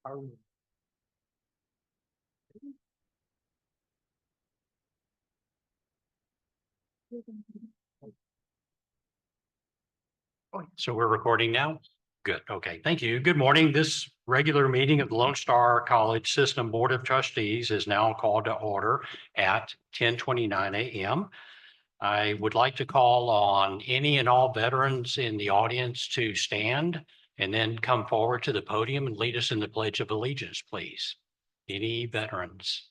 So we're recording now? Good. Okay. Thank you. Good morning. This regular meeting of the Lone Star College System Board of Trustees is now called to order at 10:29 a.m. I would like to call on any and all veterans in the audience to stand and then come forward to the podium and lead us in the Pledge of Allegiance, please. Any veterans?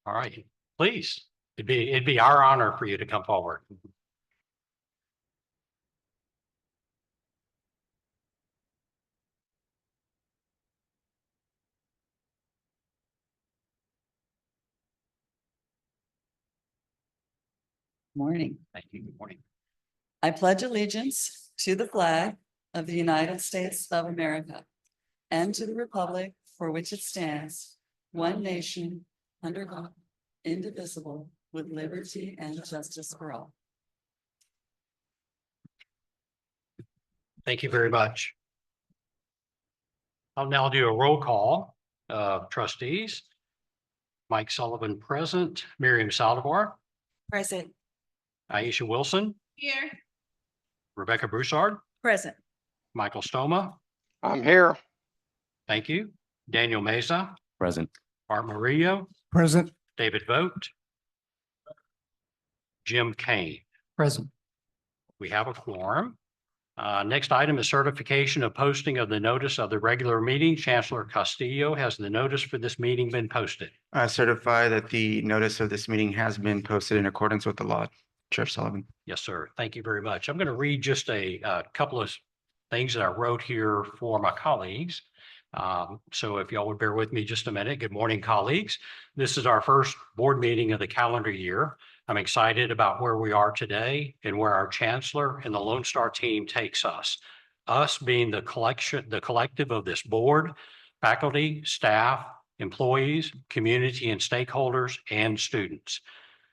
All right, please. It'd be our honor for you to come forward. Morning. Thank you. Good morning. I pledge allegiance to the flag of the United States of America and to the republic for which it stands, one nation, under God, indivisible, with liberty and justice for all. Thank you very much. I'll now do a roll call of trustees. Mike Sullivan present, Miriam Saldivar, Present. Aisha Wilson, Here. Rebecca Broussard, Present. Michael Stoma. I'm here. Thank you. Daniel Mesa, Present. Art Murillo, Present. David Vogt, Jim Kane. Present. We have a quorum. Next item is certification of posting of the notice of the regular meeting. Chancellor Castillo, has the notice for this meeting been posted? I certify that the notice of this meeting has been posted in accordance with the law. Chair Sullivan. Yes, sir. Thank you very much. I'm going to read just a couple of things that I wrote here for my colleagues. So if y'all would bear with me just a minute. Good morning, colleagues. This is our first board meeting of the calendar year. I'm excited about where we are today and where our chancellor and the Lone Star team takes us. Us being the collective of this board, faculty, staff, employees, community and stakeholders, and students.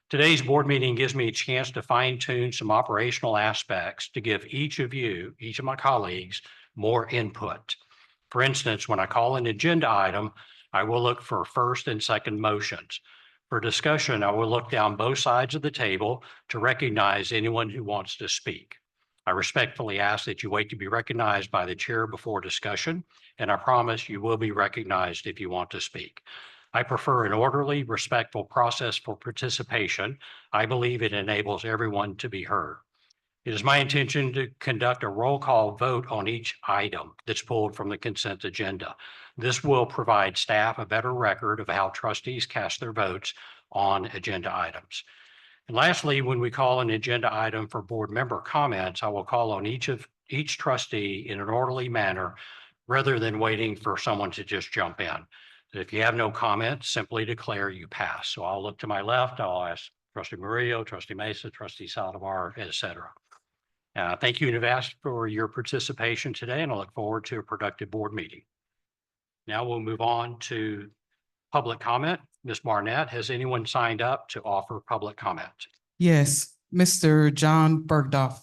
Today's board meeting gives me a chance to fine tune some operational aspects to give each of you, each of my colleagues, more input. For instance, when I call an agenda item, I will look for first and second motions. For discussion, I will look down both sides of the table to recognize anyone who wants to speak. I respectfully ask that you wait to be recognized by the chair before discussion, and I promise you will be recognized if you want to speak. I prefer an orderly, respectful process for participation. I believe it enables everyone to be heard. It is my intention to conduct a roll call vote on each item that's pulled from the consent agenda. This will provide staff a better record of how trustees cast their votes on agenda items. And lastly, when we call an agenda item for board member comments, I will call on each trustee in an orderly manner rather than waiting for someone to just jump in. If you have no comments, simply declare you pass. So I'll look to my left. I'll ask Trustee Murillo, Trustee Mesa, Trustee Saldivar, et cetera. Thank you in advance for your participation today, and I look forward to a productive board meeting. Now we'll move on to public comment. Ms. Barnett, has anyone signed up to offer public comment? Yes, Mr. John Bergdorf.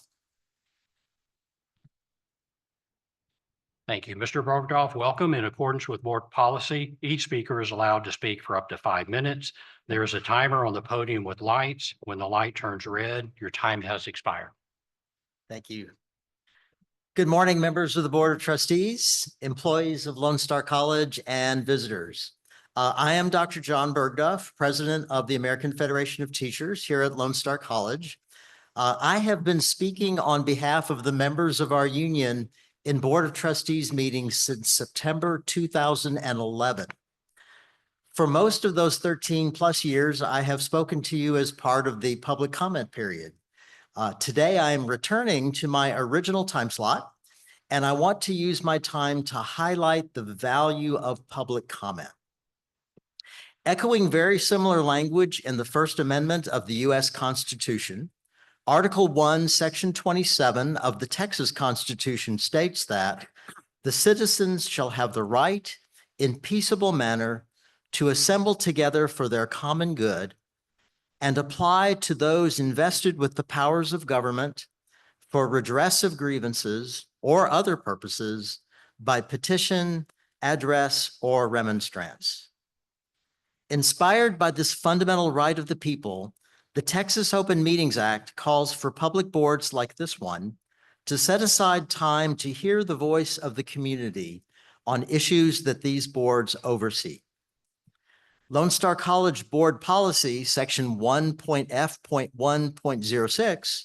Thank you. Mr. Bergdorf, welcome. In accordance with board policy, each speaker is allowed to speak for up to 5 minutes. There is a timer on the podium with lights. When the light turns red, your time has expired. Thank you. Good morning, members of the Board of Trustees, employees of Lone Star College, and visitors. I am Dr. John Bergdorf, president of the American Federation of Teachers here at Lone Star College. I have been speaking on behalf of the members of our union in Board of Trustees meetings since September 2011. For most of those 13 plus years, I have spoken to you as part of the public comment period. Today, I am returning to my original time slot, and I want to use my time to highlight the value of public comment. Echoing very similar language in the First Amendment of the U.S. Constitution, Article 1, Section 27 of the Texas Constitution states that the citizens shall have the right in peaceable manner to assemble together for their common good and apply to those invested with the powers of government for redress of grievances or other purposes by petition, address, or remonstrance. Inspired by this fundamental right of the people, the Texas Open Meetings Act calls for public boards like this one to set aside time to hear the voice of the community on issues that these boards oversee. Lone Star College Board Policy, Section 1.F.1.06,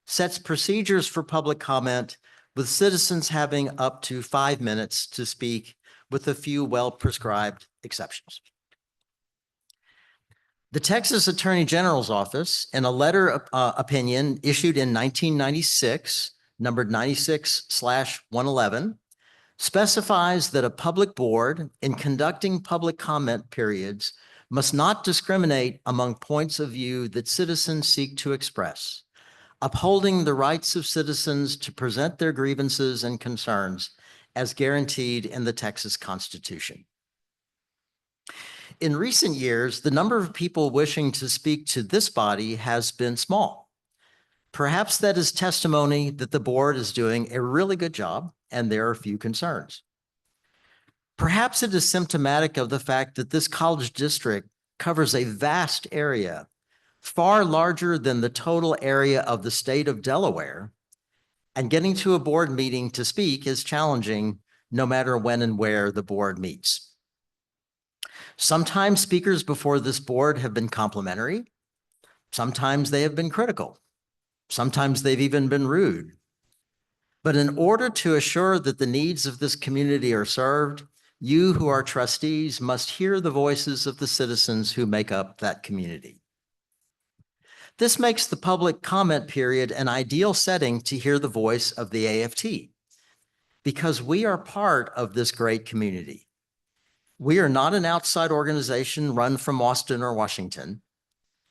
sets procedures for public comment, with citizens having up to 5 minutes to speak, with a few well-prescribed exceptions. The Texas Attorney General's Office, in a letter of opinion issued in 1996, numbered 96/111, specifies that a public board, in conducting public comment periods, must not discriminate among points of view that citizens seek to express, upholding the rights of citizens to present their grievances and concerns as guaranteed in the Texas Constitution. In recent years, the number of people wishing to speak to this body has been small. Perhaps that is testimony that the board is doing a really good job and there are few concerns. Perhaps it is symptomatic of the fact that this college district covers a vast area, far larger than the total area of the state of Delaware, and getting to a board meeting to speak is challenging no matter when and where the board meets. Sometimes speakers before this board have been complimentary. Sometimes they have been critical. Sometimes they've even been rude. But in order to assure that the needs of this community are served, you who are trustees must hear the voices of the citizens who make up that community. This makes the public comment period an ideal setting to hear the voice of the AFT, because we are part of this great community. We are not an outside organization run from Austin or Washington.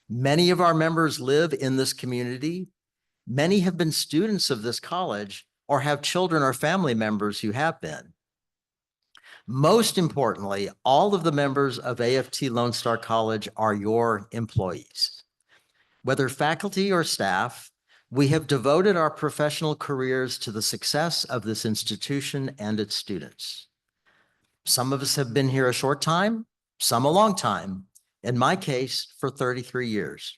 Many of our members live in this community. Many have been students of this college or have children or family members who have been. Most importantly, all of the members of AFT Lone Star College are your employees. Whether faculty or staff, we have devoted our professional careers to the success of this institution and its students. Some of us have been here a short time, some a long time. In my case, for 33 years.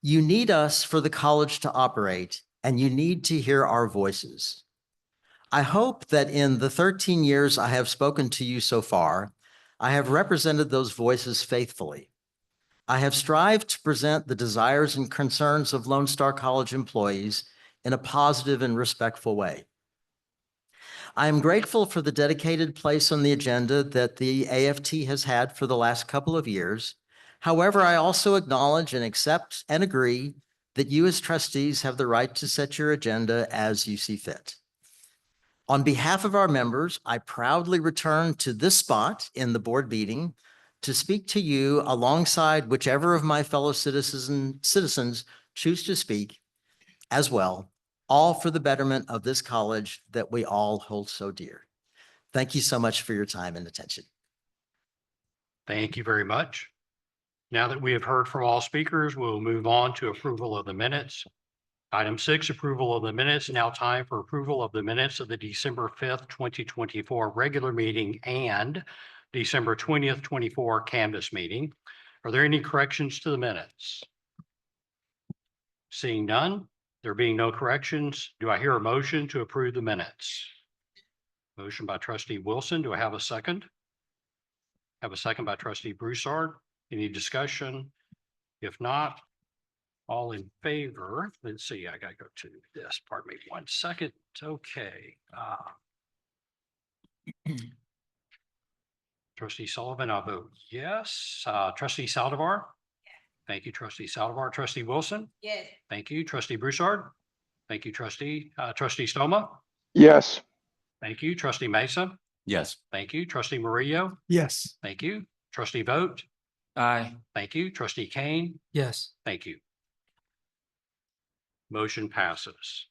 You need us for the college to operate, and you need to hear our voices. I hope that in the 13 years I have spoken to you so far, I have represented those voices faithfully. I have strived to present the desires and concerns of Lone Star College employees in a positive and respectful way. I am grateful for the dedicated place on the agenda that the AFT has had for the last couple of years. However, I also acknowledge and accept and agree that you as trustees have the right to set your agenda as you see fit. On behalf of our members, I proudly return to this spot in the board meeting to speak to you alongside whichever of my fellow citizens choose to speak as well, all for the betterment of this college that we all hold so dear. Thank you so much for your time and attention. Thank you very much. Now that we have heard from all speakers, we'll move on to approval of the minutes. Item 6, approval of the minutes. Now time for approval of the minutes of the December 5th, 2024 regular meeting and December 20th, 24 canvas meeting. Are there any corrections to the minutes? Seeing none, there being no corrections, do I hear a motion to approve the minutes? Motion by trustee Wilson. Do I have a second? Have a second by trustee Broussard. Any discussion? If not, all in favor, let's see, I gotta go to this, pardon me 1 second. Okay. Trustee Sullivan, I'll vote yes. Trustee Saldivar? Thank you, trustee Saldivar. Trustee Wilson? Yes. Thank you, trustee Broussard. Thank you, trustee Stoma. Yes. Thank you, trustee Mesa. Yes. Thank you, trustee Murillo. Yes. Thank you, trustee Vogt. Aye. Thank you, trustee Kane. Yes. Thank you. Motion passes.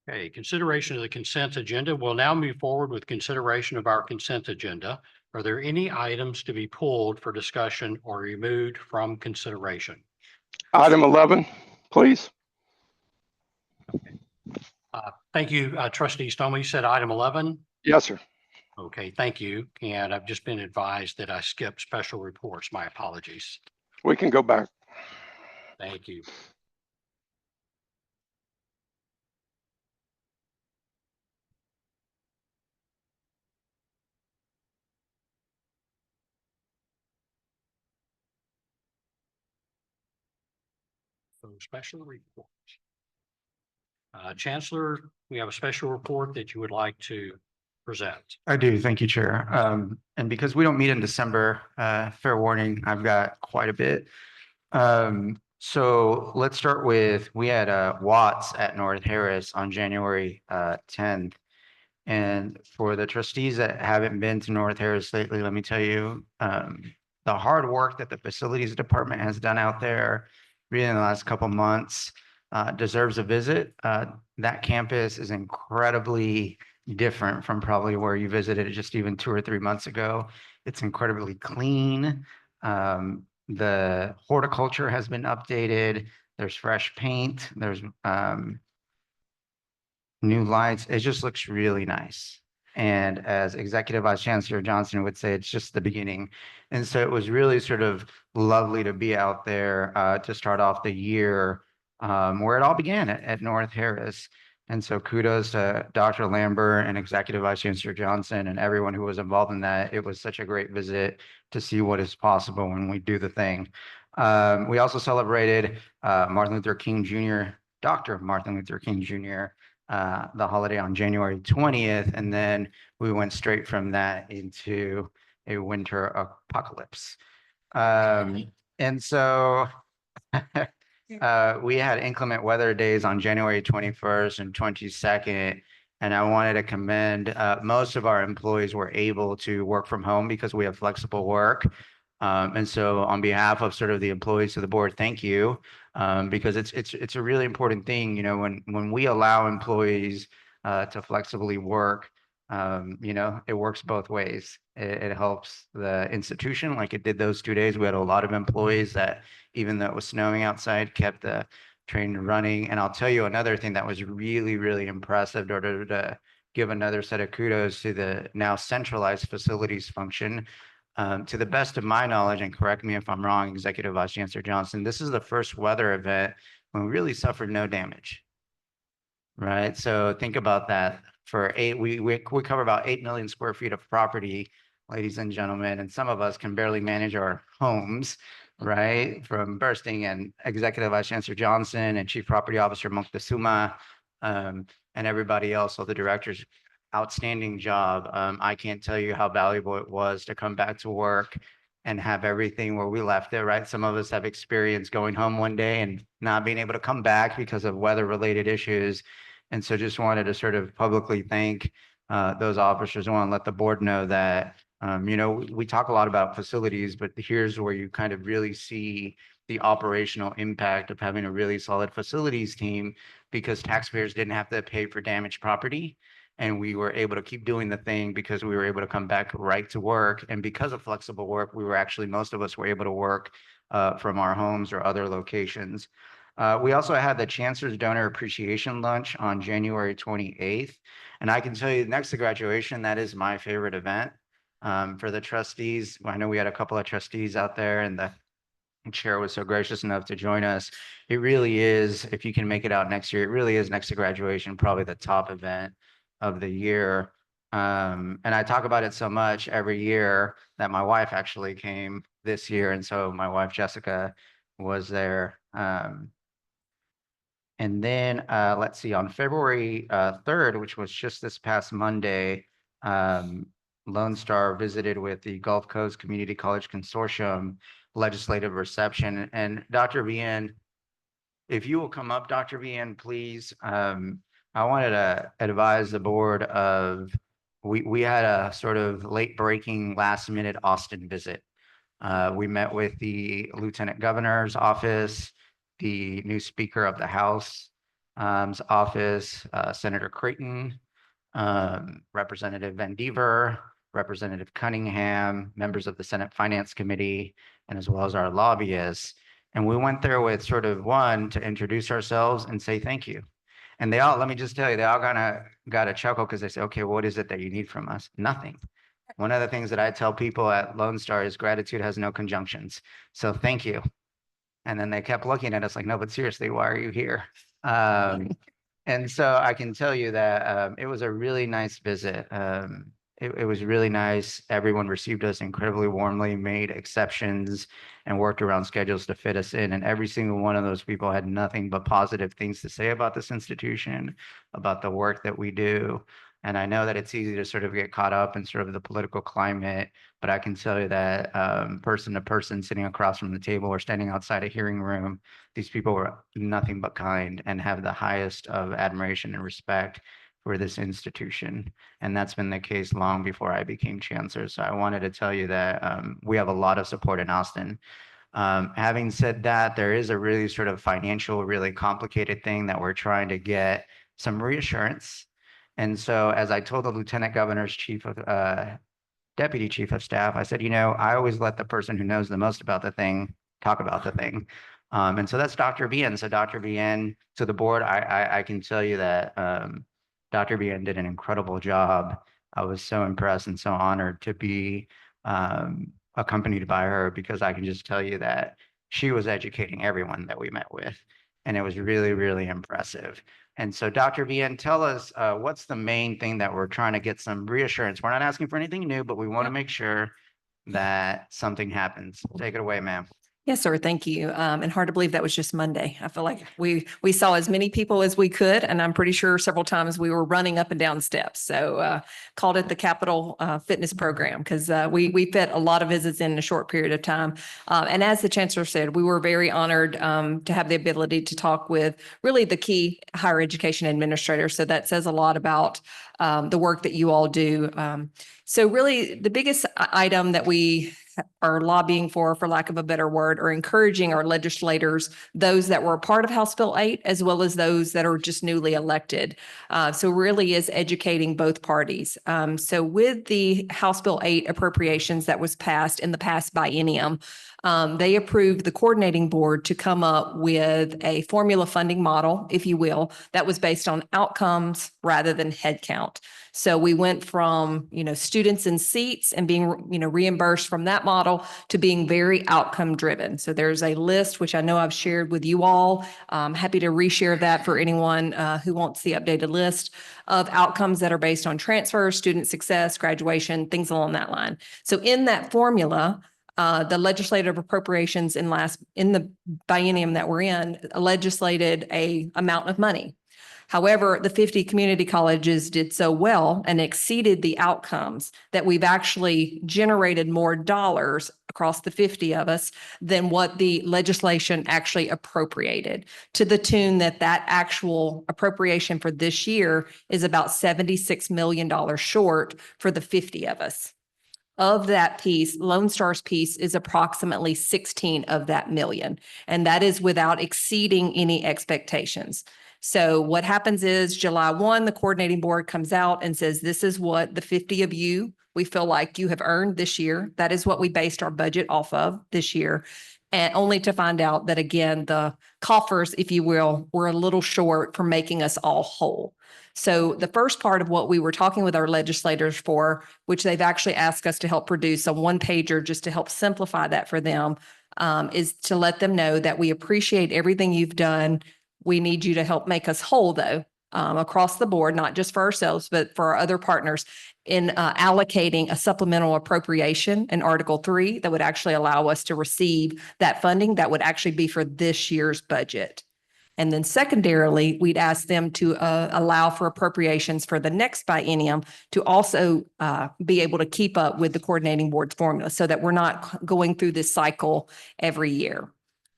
Okay, consideration of the consent agenda. We'll now move forward with consideration of our consent agenda. Are there any items to be pulled for discussion or removed from consideration? Item 11, please. Thank you, trustee Stoma. You said item 11. Yes, sir. Okay, thank you. And I've just been advised that I skipped special reports. My apologies. We can go back. Thank you. So special reports. Chancellor, we have a special report that you would like to present. I do. Thank you, Chair. And because we don't meet in December, fair warning, I've got quite a bit. So let's start with, we had Watts at North Harris on January 10th. And for the trustees that haven't been to North Harris lately, let me tell you, the hard work that the facilities department has done out there really in the last couple months deserves a visit. That campus is incredibly different from probably where you visited it just even 2 or 3 months ago. It's incredibly clean. The horticulture has been updated. There's fresh paint. There's new lights. It just looks really nice. And as Executive Vice Chancellor Johnson would say, it's just the beginning. And so it was really sort of lovely to be out there to start off the year where it all began at North Harris. And so kudos to Dr. Lambert and Executive Vice Chancellor Johnson and everyone who was involved in that. It was such a great visit to see what is possible when we do the thing. We also celebrated Martin Luther King Jr., Dr. Martin Luther King Jr., the holiday on January 20th, and then we went straight from that into a winter apocalypse. And so we had inclement weather days on January 21st and 22nd, and I wanted to commend most of our employees were able to work from home because we have flexible work. And so on behalf of sort of the employees of the board, thank you. Because it's a really important thing, you know, when we allow employees to flexibly work, you know, it works both ways. It helps the institution like it did those 2 days. We had a lot of employees that, even though it was snowing outside, kept the train running. And I'll tell you another thing that was really, really impressive, in order to give another set of kudos to the now centralized facilities function. To the best of my knowledge, and correct me if I'm wrong, Executive Vice Chancellor Johnson, this is the first weather event when we really suffered no damage. Right? So think about that. We cover about 8 million square feet of property, ladies and gentlemen, and some of us can barely manage our homes, right? From bursting, and Executive Vice Chancellor Johnson and Chief Property Officer Moctezuma, and everybody else, all the directors, outstanding job. I can't tell you how valuable it was to come back to work and have everything where we left it, right? Some of us have experienced going home one day and not being able to come back because of weather-related issues. And so just wanted to sort of publicly thank those officers. I want to let the board know that, you know, we talk a lot about facilities, but here's where you kind of really see the operational impact of having a really solid facilities team, because taxpayers didn't have to pay for damaged property. And we were able to keep doing the thing because we were able to come back right to work. And because of flexible work, we were actually, most of us were able to work from our homes or other locations. We also had the Chancellor's Donor Appreciation Lunch on January 28th. And I can tell you, next to graduation, that is my favorite event for the trustees. I know we had a couple of trustees out there, and the chair was so gracious enough to join us. It really is, if you can make it out next year, it really is, next to graduation, probably the top event of the year. And I talk about it so much every year that my wife actually came this year. And so my wife, Jessica, was there. And then let's see, on February 3rd, which was just this past Monday, Lone Star visited with the Gulf Coast Community College Consortium legislative reception. And Dr. Vian, if you will come up, Dr. Vian, please. I wanted to advise the board of, we had a sort of late breaking last minute Austin visit. We met with the Lieutenant Governor's office, the new Speaker of the House, office, Senator Creighton, Representative Van Dever, Representative Cunningham, members of the Senate Finance Committee, and as well as our lobbyists. And we went there with sort of one to introduce ourselves and say thank you. And they all, let me just tell you, they all kind of got a chuckle because they say, okay, what is it that you need from us? Nothing. One of the things that I tell people at Lone Star is gratitude has no conjunctions. So thank you. And then they kept looking at us like, no, but seriously, why are you here? And so I can tell you that it was a really nice visit. It was really nice. Everyone received us incredibly warmly, made exceptions, and worked around schedules to fit us in. And every single one of those people had nothing but positive things to say about this institution, about the work that we do. And I know that it's easy to sort of get caught up in sort of the political climate, but I can tell you that person to person sitting across from the table or standing outside a hearing room, these people were nothing but kind and have the highest of admiration and respect for this institution. And that's been the case long before I became chancellor. So I wanted to tell you that we have a lot of support in Austin. Having said that, there is a really sort of financial, really complicated thing that we're trying to get some reassurance. And so as I told the Lieutenant Governor's Deputy Chief of Staff, I said, you know, I always let the person who knows the most about the thing talk about the thing. And so that's Dr. Bien. So Dr. Bien, to the board, I can tell you that Dr. Bien did an incredible job. I was so impressed and so honored to be accompanied by her, because I can just tell you that she was educating everyone that we met with. And it was really, really impressive. And so Dr. Bien, tell us what's the main thing that we're trying to get some reassurance. We're not asking for anything new, but we want to make sure that something happens. Take it away, ma'am. Yes, sir. Thank you. And hard to believe that was just Monday. I feel like we saw as many people as we could, and I'm pretty sure several times we were running up and down steps. So called it the Capital Fitness Program, because we fit a lot of visits in a short period of time. And as the chancellor said, we were very honored to have the ability to talk with really the key higher education administrators. So that says a lot about the work that you all do. So really the biggest item that we are lobbying for lack of a better word, or encouraging our legislators, those that were a part of House Bill 8, as well as those that are just newly elected. So really is educating both parties. So with the House Bill 8 appropriations that was passed in the past biennium, they approved the coordinating board to come up with a formula funding model, if you will, that was based on outcomes rather than headcount. So we went from, students and seats and being, reimbursed from that model to being very outcome driven. So there's a list, which I know I've shared with you all. I'm happy to reshare that for anyone who wants the updated list of outcomes that are based on transfer, student success, graduation, things along that line. So in that formula, the legislative appropriations in the biennium that we're in legislated a amount of money. However, the 50 community colleges did so well and exceeded the outcomes that we've actually generated more dollars across the 50 of us than what the legislation actually appropriated, to the tune that actual appropriation for this year is about $76 million short for the 50 of us. Of that piece, Lone Star's piece is approximately 16 of that million, and that is without exceeding any expectations. So what happens is July 1, the coordinating board comes out and says, this is what the 50 of you, we feel like you have earned this year. That is what we based our budget off of this year. And only to find out that, again, the coffers, if you will, were a little short for making us all whole. So the first part of what we were talking with our legislators for, which they've actually asked us to help produce a one-pager just to help simplify that for them, is to let them know that we appreciate everything you've done. We need you to help make us whole, though, across the board, not just for ourselves, but for our other partners, in allocating a supplemental appropriation in Article 3 that would actually allow us to receive that funding that would actually be for this year's budget. And then secondarily, we'd ask them to allow for appropriations for the next biennium to also be able to keep up with the coordinating board's formula so that we're not going through this cycle every year.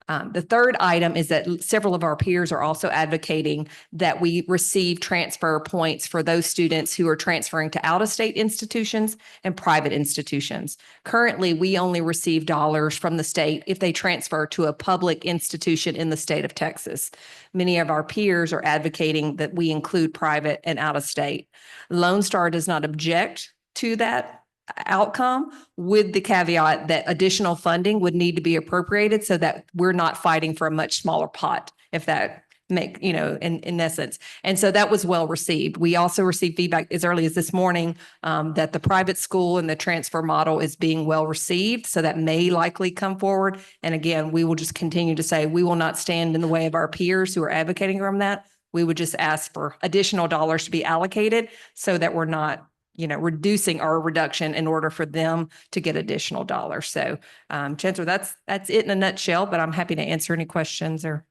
The third item is that several of our peers are also advocating that we receive transfer points for those students who are transferring to out-of-state institutions and private institutions. Currently, we only receive dollars from the state if they transfer to a public institution in the state of Texas. Many of our peers are advocating that we include private and out-of-state. Lone Star does not object to that outcome, with the caveat that additional funding would need to be appropriated so that we're not fighting for a much smaller pot, if that make, in essence. And so that was well received. We also received feedback as early as this morning that the private school and the transfer model is being well received. So that may likely come forward. And again, we will just continue to say, we will not stand in the way of our peers who are advocating from that. We would just ask for additional dollars to be allocated so that we're not reducing our reduction in order for them to get additional dollars. So, Chancellor, that's it in a nutshell, but I'm happy to answer any questions or.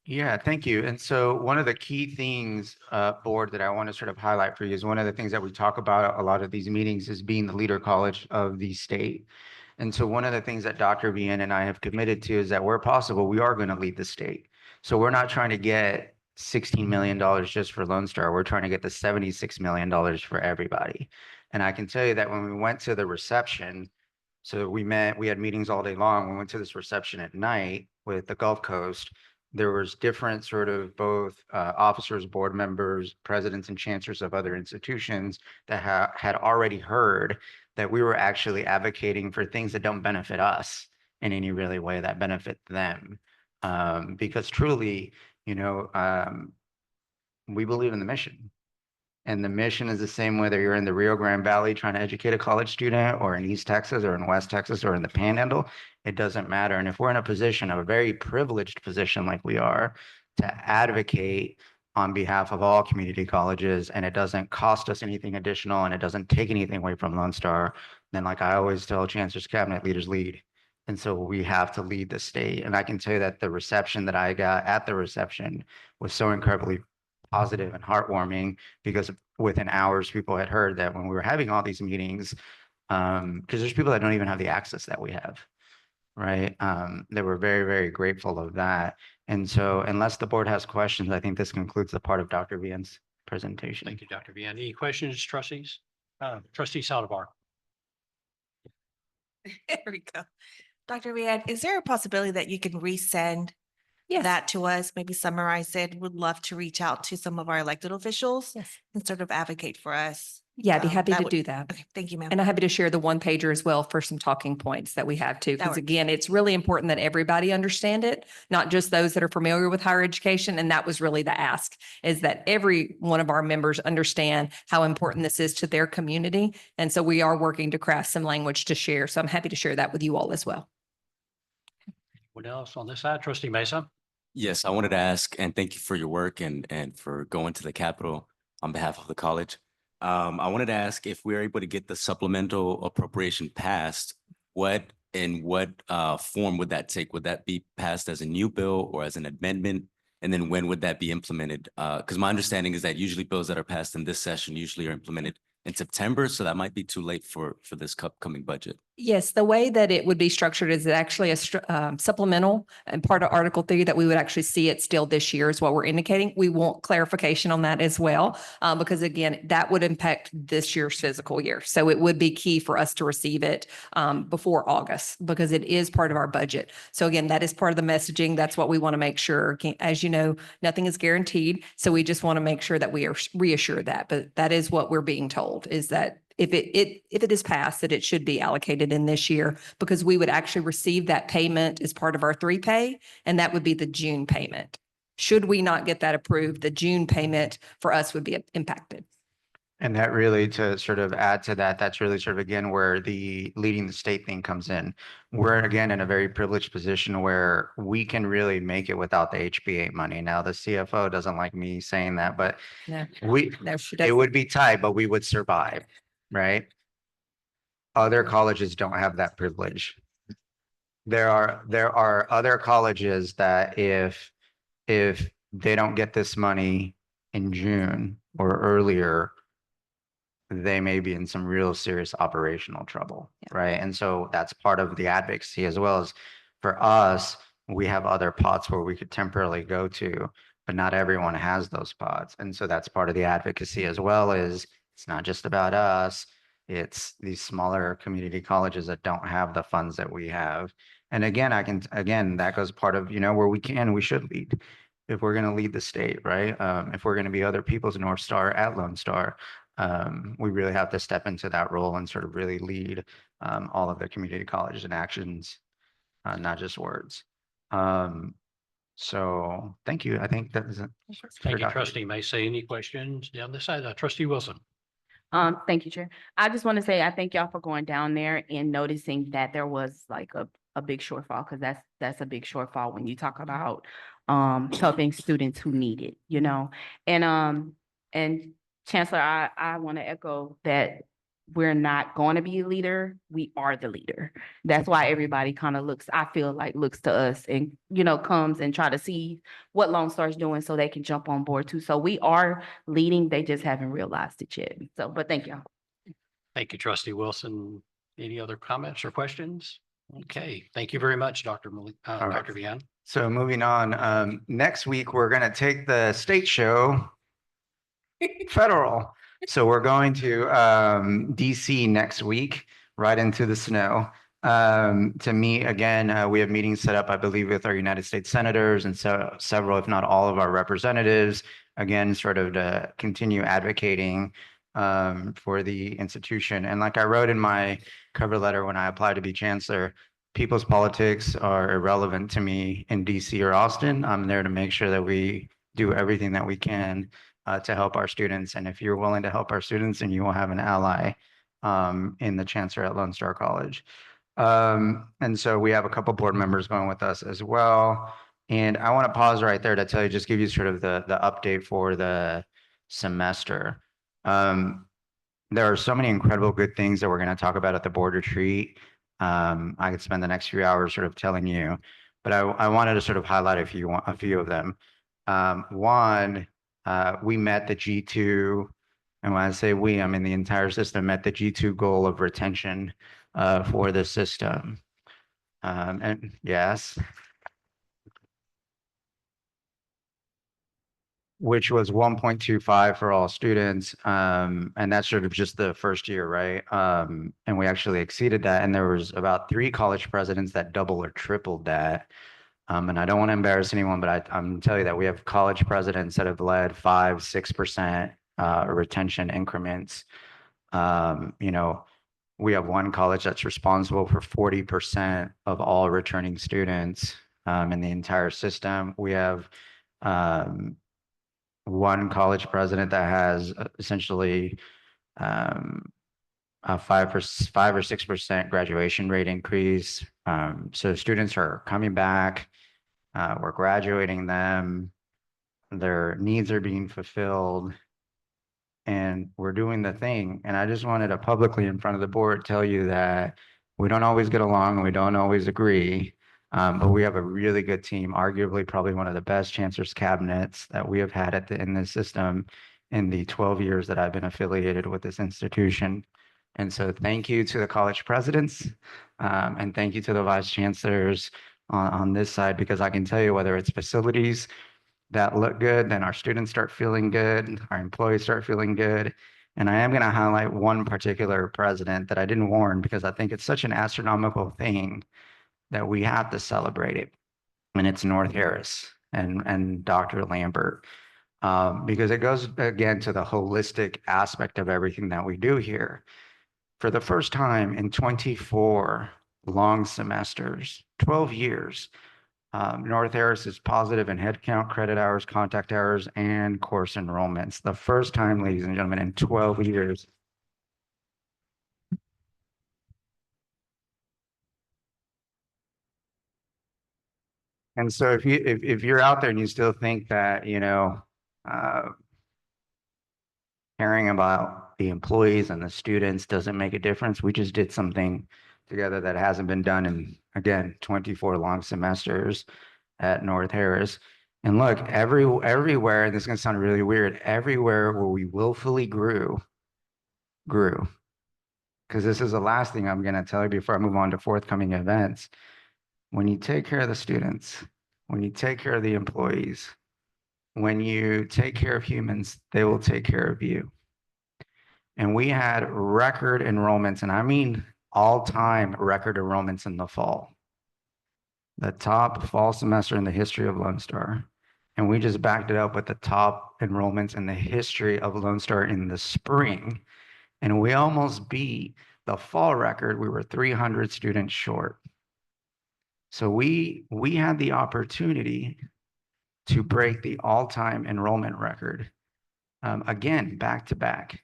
Yeah, thank you. And so one of the key things, board, that I want to sort of highlight for you is one of the things that we talk about at a lot of these meetings is being the leader college of the state. And so one of the things that Dr. Vian and I have committed to is that where possible, we are going to lead the state. So we're not trying to get $16 million just for Lone Star. We're trying to get the $76 million for everybody. And I can tell you that when we went to the reception, so we had meetings all day long. We went to this reception at night with the Gulf Coast. There was different sort of both officers, board members, presidents, and chancellors of other institutions that had already heard that we were actually advocating for things that don't benefit us in any really way, that benefit them. Because truly, we believe in the mission. And the mission is the same whether you're in the Rio Grande Valley trying to educate a college student, or in East Texas, or in West Texas, or in the Panhandle. It doesn't matter. And if we're in a position, a very privileged position like we are, to advocate on behalf of all community colleges, and it doesn't cost us anything additional, and it doesn't take anything away from Lone Star, then like I always tell Chancellor's Cabinet, leaders lead. And so we have to lead the state. And I can tell you that the reception that I got at the reception was so incredibly positive and heartwarming, because within hours, people had heard that when we were having all these meetings, because there's people that don't even have the access that we have, right? They were very, very grateful of that. And so unless the board has questions, I think this concludes the part of Dr. Vian's presentation. Thank you, Dr. Vian. Any questions, trustees? Trustee Saldivar. There we go. Dr. Vian, is there a possibility that you can resend Yes. that to us, maybe summarize it? Would love to reach out to some of our elected officials Yes. and sort of advocate for us. Yeah, I'd be happy that to would- do that. Okay, thank you, ma'am. And I'm happy to share the one pager as well for some talking points that we have too. That Because works. again, it's really important that everybody understand it, not just those that are familiar with higher education. And that was really the ask, is that every one of our members understand how important this is to their community. And so we are working to craft some language to share. So I'm happy to share that with you all as well. What else on this side? Trustee Mesa? Yes, I wanted to ask, and thank you for your work and for going to the Capitol on behalf of the college. I wanted to ask if we're able to get the supplemental appropriation passed, what form would that take? Would that be passed as a new bill or as an amendment? And then when would that be implemented? Because my understanding is that usually bills that are passed in this session usually are implemented in September, so that might be too late for this upcoming budget. Yes, the way that it would be structured is actually a supplemental and part of Article 3 that we would actually see it still this year is what we're indicating. We want clarification on that as well, because again, that would impact this year's fiscal year. So it would be key for us to receive it before August, because it is part of our budget. So again, that is part of the messaging. That's what we want to make sure. As you know, nothing is guaranteed. So we just want to make sure that we are reassured that, but that is what we're being told, is that if it is passed, that it should be allocated in this year, because we would actually receive that payment as part of our 3 pay, and that would be the June payment. Should we not get that approved, the June payment for us would be impacted. And that really, to sort of add to that, that's really sort of again where the leading the state thing comes in. We're again in a very privileged position where we can really make it without the HB8 money. Now, the CFO doesn't like me saying that, but No, she it doesn't. would be tight, but we would survive, right? Other colleges don't have that privilege. There are other colleges that if they don't get this money in June or earlier, they may be in some real serious operational trouble, right? And so that's part of the advocacy, as well as for us, we have other pots where we could temporarily go to, but not everyone has those pots. And so that's part of the advocacy as well is it's not just about us. It's these smaller community colleges that don't have the funds that we have. And again, that goes part of, where we can, we should lead. If we're going to lead the state, right? If we're going to be other people's North Star at Lone Star, we really have to step into that role and sort of really lead all of the community colleges in actions, not just words. So thank you. I think that is it. Thank you, trustee Macy. Any questions down this side? Trustee Wilson. Thank you, Chair. I just want to say, I thank y'all for going down there and noticing that there was like a big shortfall, because that's a big shortfall when you talk about helping students who need it, and Chancellor, I want to echo that we're not going to be a leader. We are the leader. That's why everybody kind of looks to us and, comes and try to see what Lone Star's doing so they can jump on board too. So we are leading. They just haven't realized it yet. So, but thank you. Thank you, trustee Wilson. Any other comments or questions? Okay, thank you very much, Dr. right. Dr. Vian. So moving on, next week, we're going to take the state show federal. So we're going to DC next week, right into the snow, to meet again. We have meetings set up, I believe, with our United States senators and so several, if not all of our representatives, again, sort of to continue advocating for the institution. And like I wrote in my cover letter when I applied to be chancellor, people's politics are irrelevant to me in DC or Austin. I'm there to make sure that we do everything that we can to help our students. And if you're willing to help our students, then you will have an ally in the chancellor at Lone Star College. And so we have a couple board members going with us as well. And I want to pause right there to tell you, just give you sort of the update for the semester. There are so many incredible good things that we're going to talk about at the board retreat. I could spend the next few hours sort of telling you, but I wanted to sort of highlight a few of them. One, we met the G2, and when I say we, I mean the entire system met the G2 goal of retention for the system. And yes, which was 1.25 for all students. And that's sort of just the first year, right? And we actually exceeded that. And there was about 3 college presidents that double or tripled that. And I don't want to embarrass anyone, but I'm telling you that we have college presidents that have led 5, 6% retention increments. We have one college that's responsible for 40% of all returning students in the entire system. We have one college president that has essentially a 5 or 6% graduation rate increase. So students are coming back. We're graduating them. Their needs are being fulfilled. And we're doing the thing. And I just wanted to publicly in front of the board tell you that we don't always get along. We don't always agree. But we have a really good team, arguably probably one of the best chancellor's cabinets that we have had in this system in the 12 years that I've been affiliated with this institution. And so thank you to the college presidents and thank you to the vice chancellors on this side, because I can tell you whether it's facilities that look good, then our students start feeling good, our employees start feeling good. And I am going to highlight one particular president that I didn't warn because I think it's such an astronomical thing that we have to celebrate it. And it's North Harris and Dr. Lambert, because it goes again to the holistic aspect of everything that we do here. For the first time in 24 long semesters, 12 years, North Harris is positive in headcount, credit hours, contact hours, and course enrollments. The first time, ladies and gentlemen, in 12 years. And so if you're out there and you still think that, caring about the employees and the students doesn't make a difference, we just did something together that hasn't been done in, again, 24 long semesters at North Harris. And look, everywhere, and this is going to sound really weird, everywhere where we willfully grew. Because this is the last thing I'm going to tell you before I move on to forthcoming events. when you take care of the students, when you take care of the employees, when you take care of humans, they will take care of you. And we had record enrollments, and I mean all-time record enrollments in the fall. The top fall semester in the history of Lone Star. And we just backed it up with the top enrollments in the history of Lone Star in the spring. And we almost beat the fall record. We were 300 students short. So we had the opportunity to break the all-time enrollment record, again, back to back.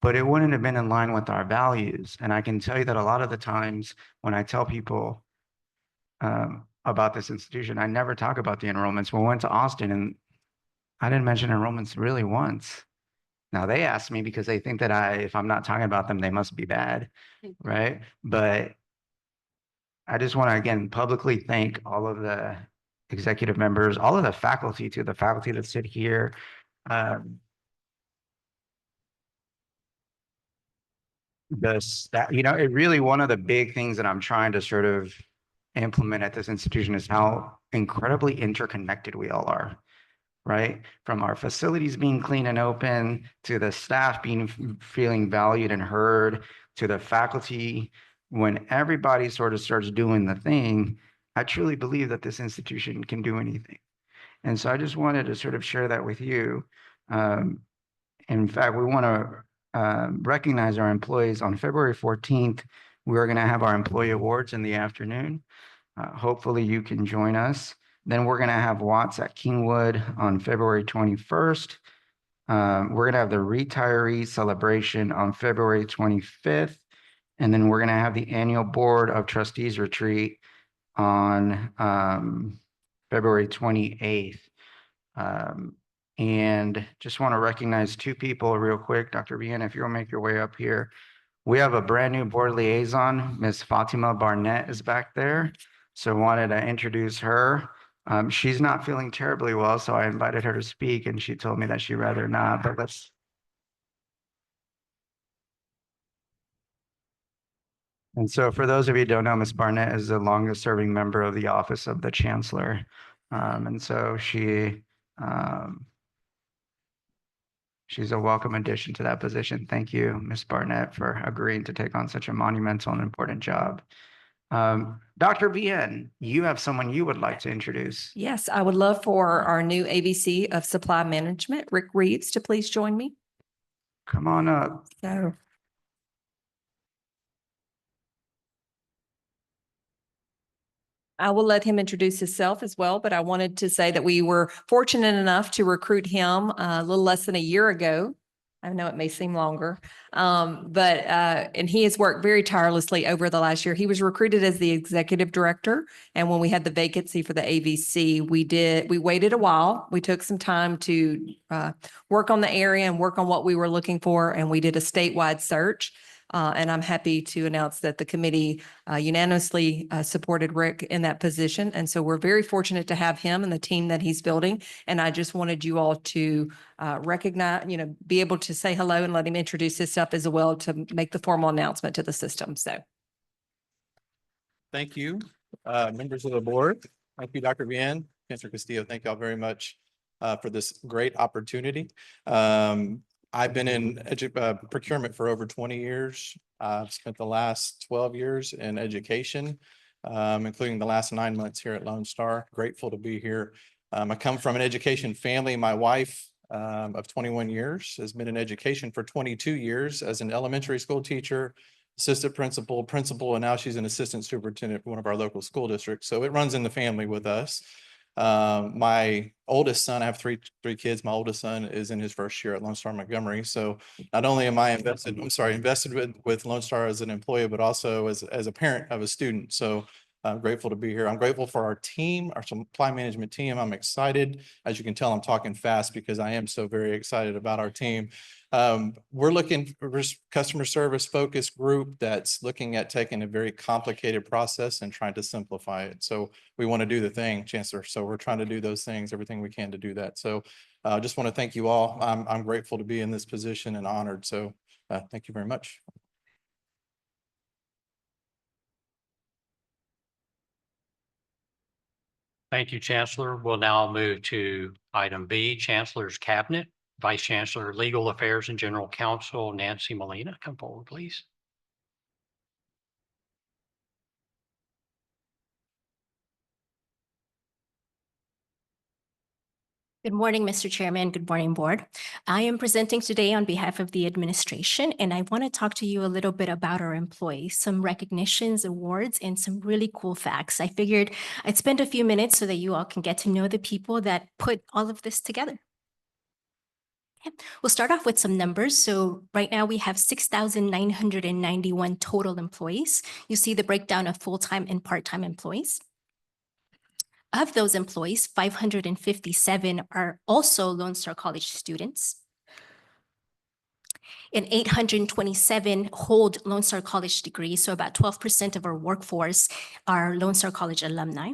But it wouldn't have been in line with our values. And I can tell you that a lot of the times when I tell people about this institution, I never talk about the enrollments. We went to Austin and I didn't mention enrollments really once. Now they ask me because they think that if I'm not talking about them, they must be bad, right? But I just want to, again, publicly thank all of the executive members, all of the faculty too, the faculty that sit here. It really, one of the big things that I'm trying to sort of implement at this institution is how incredibly interconnected we all are, right? From our facilities being clean and open, to the staff feeling valued and heard, to the faculty. When everybody sort of starts doing the thing, I truly believe that this institution can do anything. And so I just wanted to sort of share that with you. In fact, we want to recognize our employees on February 14th. We're going to have our employee awards in the afternoon. Hopefully you can join us. Then we're going to have Watts at Kingwood on February 21st. We're going to have the retiree celebration on February 25th. And then we're going to have the annual Board of Trustees retreat on February 28th. And just want to recognize two people real quick. Dr. Vian, if you'll make your way up here. We have a brand new board liaison, Ms. Fatima Barnett is back there. So wanted to introduce her. She's not feeling terribly well, so I invited her to speak and she told me that she'd rather not, but let's. And so for those of you who don't know, Ms. Barnett is the longest serving member of the Office of the Chancellor. And so she's a welcome addition to that position. Thank you, Ms. Barnett, for agreeing to take on such a monumental and important job. Dr. Vian, you have someone you would like to introduce. Yes, I would love for our new AVC of Supply Management, Rick Reeves, to please join me. Come on up. So I will let him introduce himself as well, but I wanted to say that we were fortunate enough to recruit him a little less than a year ago. I know it may seem longer, and he has worked very tirelessly over the last year. He was recruited as the executive director. And when we had the vacancy for the AVC, we waited a while. We took some time to work on the area and work on what we were looking for. And we did a statewide search. And I'm happy to announce that the committee unanimously supported Rick in that position. And so we're very fortunate to have him and the team that he's building. And I just wanted you all to recognize, be able to say hello and let him introduce himself as well to make the formal announcement to the system. So. Thank you, members of the board. Thank you, Dr. Vian, Chancellor Castillo. Thank y'all very much for this great opportunity. I've been in procurement for over 20 years. I've spent the last 12 years in education, including the last 9 months here at Lone Star. Grateful to be here. I come from an education family. My wife of 21 years has been in education for 22 years as an elementary school teacher, assistant principal, and now she's an assistant superintendent for one of our local school districts. So it runs in the family with us. My oldest son, I have three kids. My oldest son is in his first year at Lone Star Montgomery. So not only am I invested with Lone Star as an employee, but also as a parent of a student. So I'm grateful to be here. I'm grateful for our team, our supply management team. I'm excited. As you can tell, I'm talking fast because I am so very excited about our team. We're looking for a customer service focused group that's looking at taking a very complicated process and trying to simplify it. So we want to do the thing, Chancellor. So we're trying to do those things, everything we can to do that. So I just want to thank you all. I'm grateful to be in this position and honored. So thank you very much. Thank you, Chancellor. We'll now move to item B, Chancellor's Cabinet. Vice Chancellor, Legal Affairs and General Counsel Nancy Molina, come forward, please. Good morning, Mr. Chairman. Good morning, Board. I am presenting today on behalf of the administration, and I want to talk to you a little bit about our employees, some recognitions, awards, and some really cool facts. I figured I'd spend a few minutes so that you all can get to know the people that put all of this together. Okay. We'll start off with some numbers. So right now we have 6,991 total employees. You see the breakdown of full-time and part-time employees. Of those employees, 557 are also Lone Star College students. And 827 hold Lone Star College degrees, so about 12% of our workforce are Lone Star College alumni.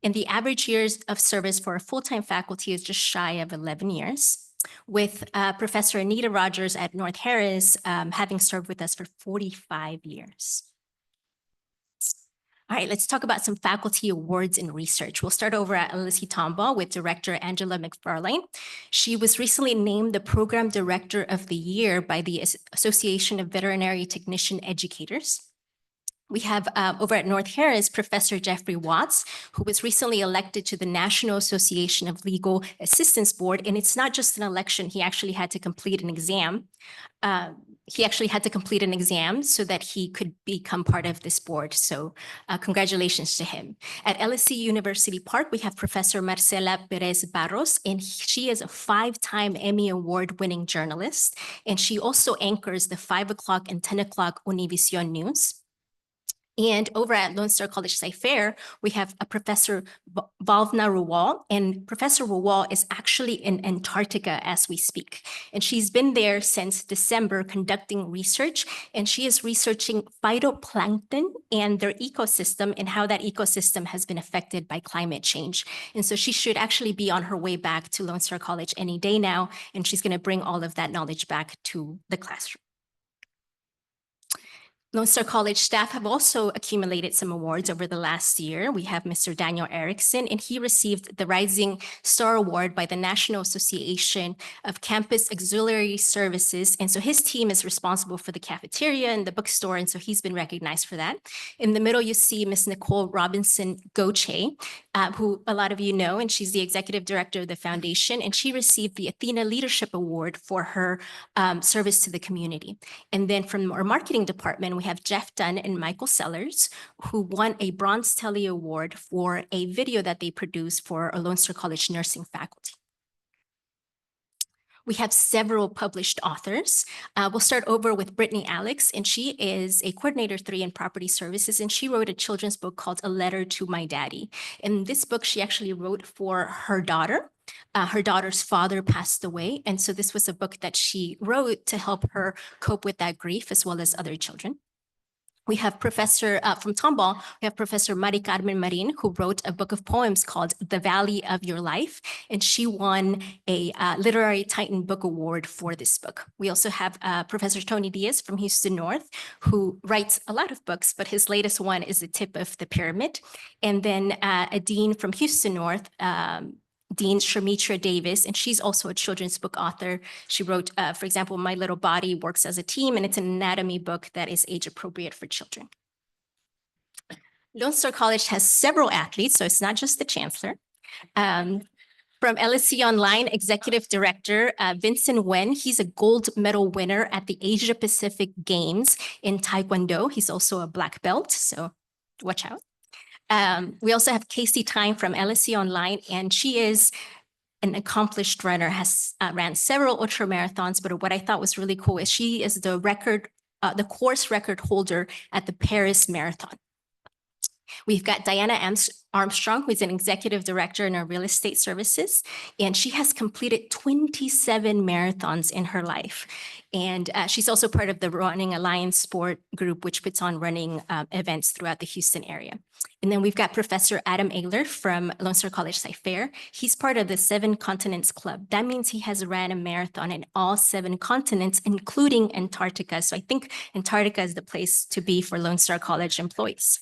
And the average years of service for a full-time faculty is just shy of 11 years, with Professor Anita Rogers at North Harris having served with us for 45 years. All right, let's talk about some faculty awards in research. We'll start over at LSE Tomball with Director Angela McFarlane. She was recently named the Program Director of the Year by the Association of Veterinary Technician Educators. We have over at North Harris, Professor Jeffrey Watts, who was recently elected to the National Association of Legal Assistance Board. And it's not just an election, he actually had to complete an exam. So that he could become part of this board. So congratulations to him. At LSE University Park, we have Professor Marcela Perez Barros, and she is a 5-time Emmy Award-winning journalist. And she also anchors the 5 o'clock and 10 o'clock Univision News. And over at Lone Star College Sci-Fair, we have a Professor Valvna Ruwal, and Professor Ruwal is actually in Antarctica as we speak. And she's been there since December conducting research, and she is researching phytoplankton and their ecosystem and how that ecosystem has been affected by climate change. And so she should actually be on her way back to Lone Star College any day now, and she's going to bring all of that knowledge back to the classroom. Lone Star College staff have also accumulated some awards over the last year. We have Mr. Daniel Erickson, and he received the Rising Star Award by the National Association of Campus Auxiliary Services. And so his team is responsible for the cafeteria and the bookstore, and so he's been recognized for that. In the middle, you see Ms. Nicole Robinson Goche, who a lot of you know, and she's the executive director of the foundation, and she received the Athena Leadership Award for her service to the community. And then from our marketing department, we have Jeff Dunn and Michael Sellers, who won a Bronze Telly Award for a video that they produced for a Lone Star College nursing faculty. We have several published authors. We'll start over with Brittany Alex, and she is a coordinator 3 in property services, and she wrote a children's book called A Letter to My Daddy. In this book, she actually wrote for her daughter. Her daughter's father passed away, and so this was a book that she wrote to help her cope with that grief as well as other children. We have Professor from Tomball, we have Professor Mari Carmen Marin, who wrote a book of poems called The Valley of Your Life, and she won a Literary Titan Book Award for this book. We also have Professor Tony Diaz from Houston North, who writes a lot of books, but his latest one is The Tip of the Pyramid. And then a dean from Houston North, Dean Sharmitra Davis, and she's also a children's book author. She wrote, for example, My Little Body Works as a Team, and it's an anatomy book that is age appropriate for children. Lone Star College has several athletes, so it's not just the chancellor. From LSE Online, Executive Director Vincent Wen, he's a gold medal winner at the Asia Pacific Games in Taekwondo. He's also a black belt, so watch out. We also have Casey Time from LSE Online, and she is an accomplished runner, has ran several ultra marathons, but what I thought was really cool is she is the course record holder at the Paris Marathon. We've got Diana Armstrong, who is an executive director in our real estate services, and she has completed 27 marathons in her life. And she's also part of the Running Alliance Sport Group, which puts on running events throughout the Houston area. And then we've got Professor Adam Ayler from Lone Star College Sci-Fair. He's part of the 7 Continents Club. That means he has ran a marathon in all 7 continents, including Antarctica. So I think Antarctica is the place to be for Lone Star College employees.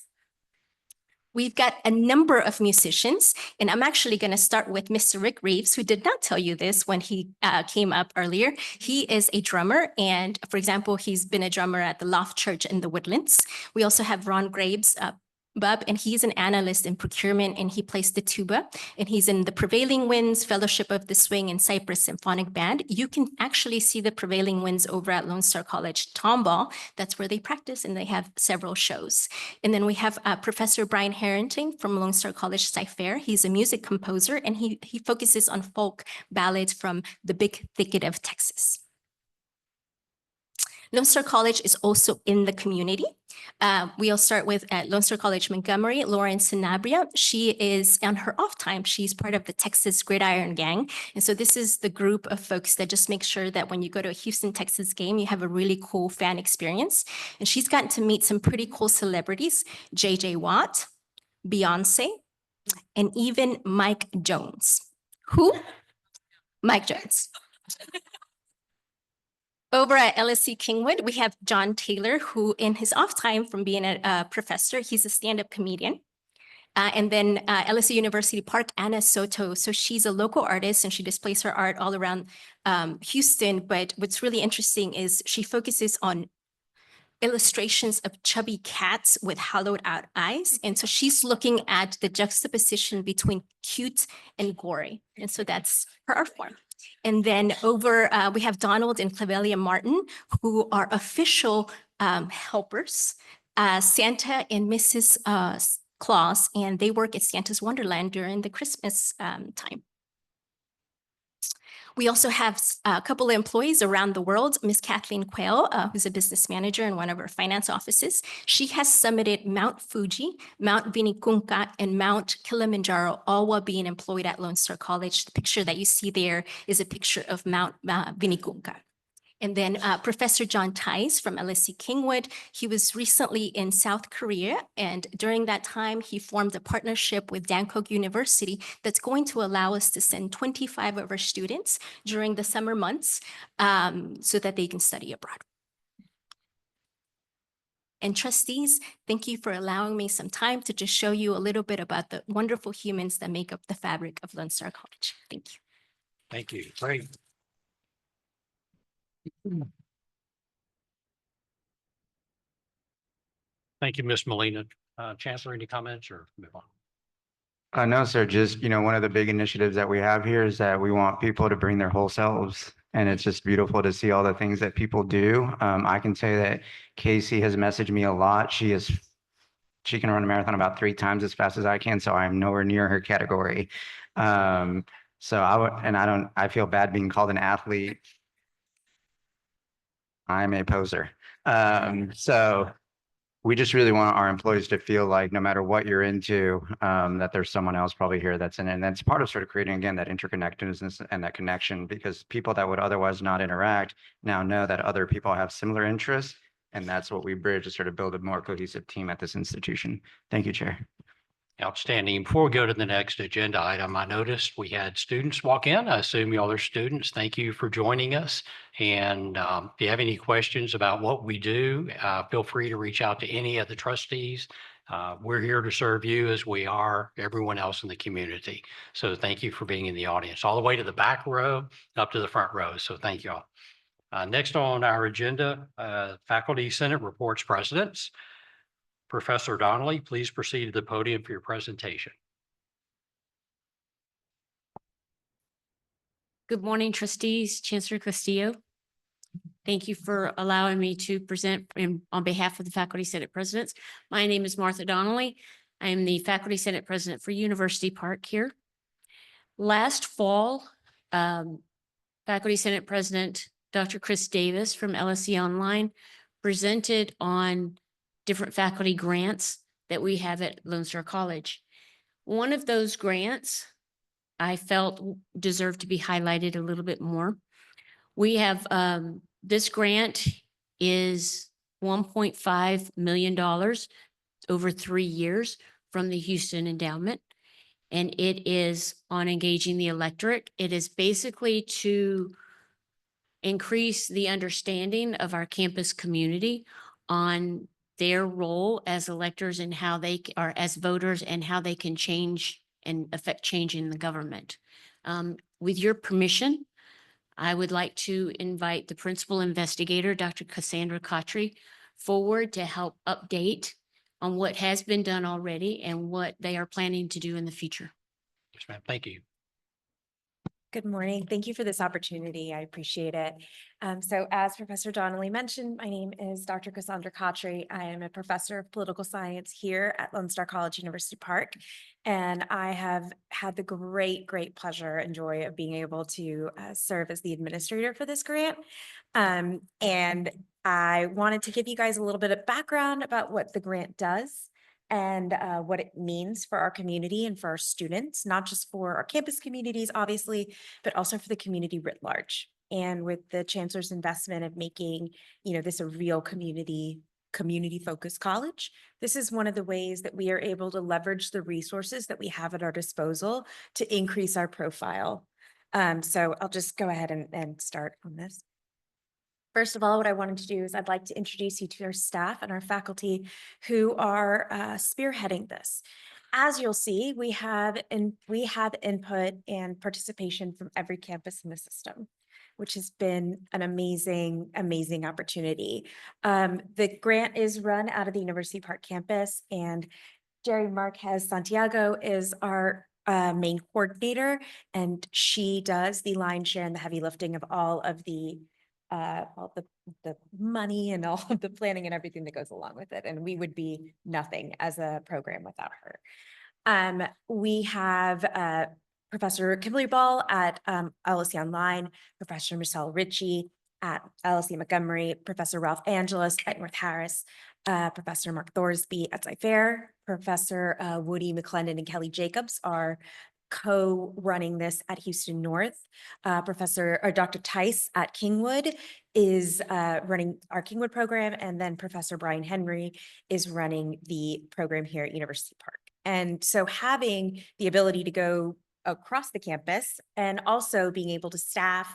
We've got a number of musicians, and I'm actually going to start with Mr. Rick Reeves, who did not tell you this when he came up earlier. He is a drummer, and for example, he's been a drummer at the Loft Church in the Woodlands. We also have Ron Graves, Bub, and he's an analyst in procurement, and he plays the tuba, and he's in the Prevailing Winds, Fellowship of the Swing, and Cypress Symphonic Band. You can actually see the Prevailing Winds over at Lone Star College Tomball. That's where they practice, and they have several shows. And then we have Professor Brian Harrington from Lone Star College Sci-Fair. He's a music composer, and he focuses on folk ballads from the Big Thicket of Texas. Lone Star College is also in the community. We'll start with at Lone Star College Montgomery, Lauren Sanabria. She is on her off time. She's part of the Texas Gridiron Gang. And so this is the group of folks that just make sure that when you go to a Houston, Texas game, you have a really cool fan experience. And she's gotten to meet some pretty cool celebrities, JJ Watt, Beyonce, and even Mike Jones. Who? Mike Jones. Over at LSC Kingwood, we have John Taylor, who in his off time from being a professor, he's a stand-up comedian. And then LSU University Park, Anna Soto. So she's a local artist and she displays her art all around Houston. But what's really interesting is she focuses on illustrations of chubby cats with hollowed out eyes. And so she's looking at the juxtaposition between cute and gory. And so that's her art form. And then over, we have Donald and Clevelia Martin, who are official helpers, Santa and Mrs. Claus, and they work at Santa's Wonderland during the Christmas time. We also have a couple of employees around the world. Miss Kathleen Quayle, who's a business manager in one of our finance offices. She has summited Mount Fuji, Mount Vinicunca, and Mount Kilimanjaro, all while being employed at Lone Star College. The picture that you see there is a picture of Mount Vinicunca. And then Professor John Tice from LSC Kingwood, he was recently in South Korea. And during that time, he formed a partnership with Dankook University that's going to allow us to send 25 of our students during the summer months so that they can study abroad. And trustees, thank you for allowing me some time to just show you a little bit about the wonderful humans that make up the fabric of Lone Star College. Thank you. Thank you. Great. Thank you, Ms. Molina. Chancellor, any comments or move on? No, sir. Just, one of the big initiatives that we have here is that we want people to bring their whole selves. And it's just beautiful to see all the things that people do. I can say that Casey has messaged me a lot. She can run a marathon about 3 times as fast as I can. So I'm nowhere near her category. I feel bad being called an athlete. I'm a poser. So we just really want our employees to feel like no matter what you're into, that there's someone else probably here that's in it. And that's part of sort of creating, again, that interconnectedness and that connection, because people that would otherwise not interact now know that other people have similar interests. And that's what we bridge to sort of build a more cohesive team at this institution. Thank you, Chair. Outstanding. Before we go to the next agenda item, I noticed we had students walk in. I assume y'all are students. Thank you for joining us. And if you have any questions about what we do, feel free to reach out to any of the trustees. We're here to serve you as we are everyone else in the community. So thank you for being in the audience, all the way to the back row, up to the front row. So thank you all. Next on our agenda, Faculty Senate Reports Presidents. Professor Donnelly, please proceed to the podium for your presentation. Good morning, trustees, Chancellor Castillo. Thank you for allowing me to present on behalf of the Faculty Senate Presidents. My name is Martha Donnelly. I am the Faculty Senate President for University Park here. Last fall, Faculty Senate President Dr. Chris Davis from LSE Online presented on different faculty grants that we have at Lone Star College. One of those grants I felt deserved to be highlighted a little bit more. We have, this grant is $1.5 million over 3 years from the Houston Endowment. And it is on engaging the electorate. It is basically to increase the understanding of our campus community on their role as electors and how or as voters and how they can change and affect change in the government. With your permission, I would like to invite the principal investigator, Dr. Cassandra Kotry, forward to help update on what has been done already and what they are planning to do in the future. Yes, ma'am. Thank you. Good morning. Thank you for this opportunity. I appreciate it. So as Professor Donnelly mentioned, my name is Dr. Cassandra Kotry. I am a professor of political science here at Lone Star College, University Park. And I have had the great pleasure and joy of being able to serve as the administrator for this grant. And I wanted to give you guys a little bit of background about what the grant does and what it means for our community and for our students, not just for our campus communities, obviously, but also for the community writ large. And with the chancellor's investment of making, this a real community focused college, this is one of the ways that we are able to leverage the resources that we have at our disposal to increase our profile. So I'll just go ahead and start on this. First of all, what I wanted to do is I'd like to introduce you to our staff and our faculty who are spearheading this. As you'll see, we have input and participation from every campus in the system, which has been an amazing opportunity. The grant is run out of the University Park campus, and Jerry Marquez Santiago is our main coordinator, and she does the lion's share and the heavy lifting of all the money and all of the planning and everything that goes along with it. And we would be nothing as a program without her. We have Professor Kimberly Ball at LSE Online, Professor Michelle Ritchie at LSE Montgomery, Professor Ralph Angeles at North Harris, Professor Mark Thorsby at Cy-Fair, Professor Woody McClendon and Kelly Jacobs are co-running this at Houston North. Dr. Tice at Kingwood is running our Kingwood program, and then Professor Brian Henry is running the program here at University Park. And so having the ability to go across the campus and also being able to staff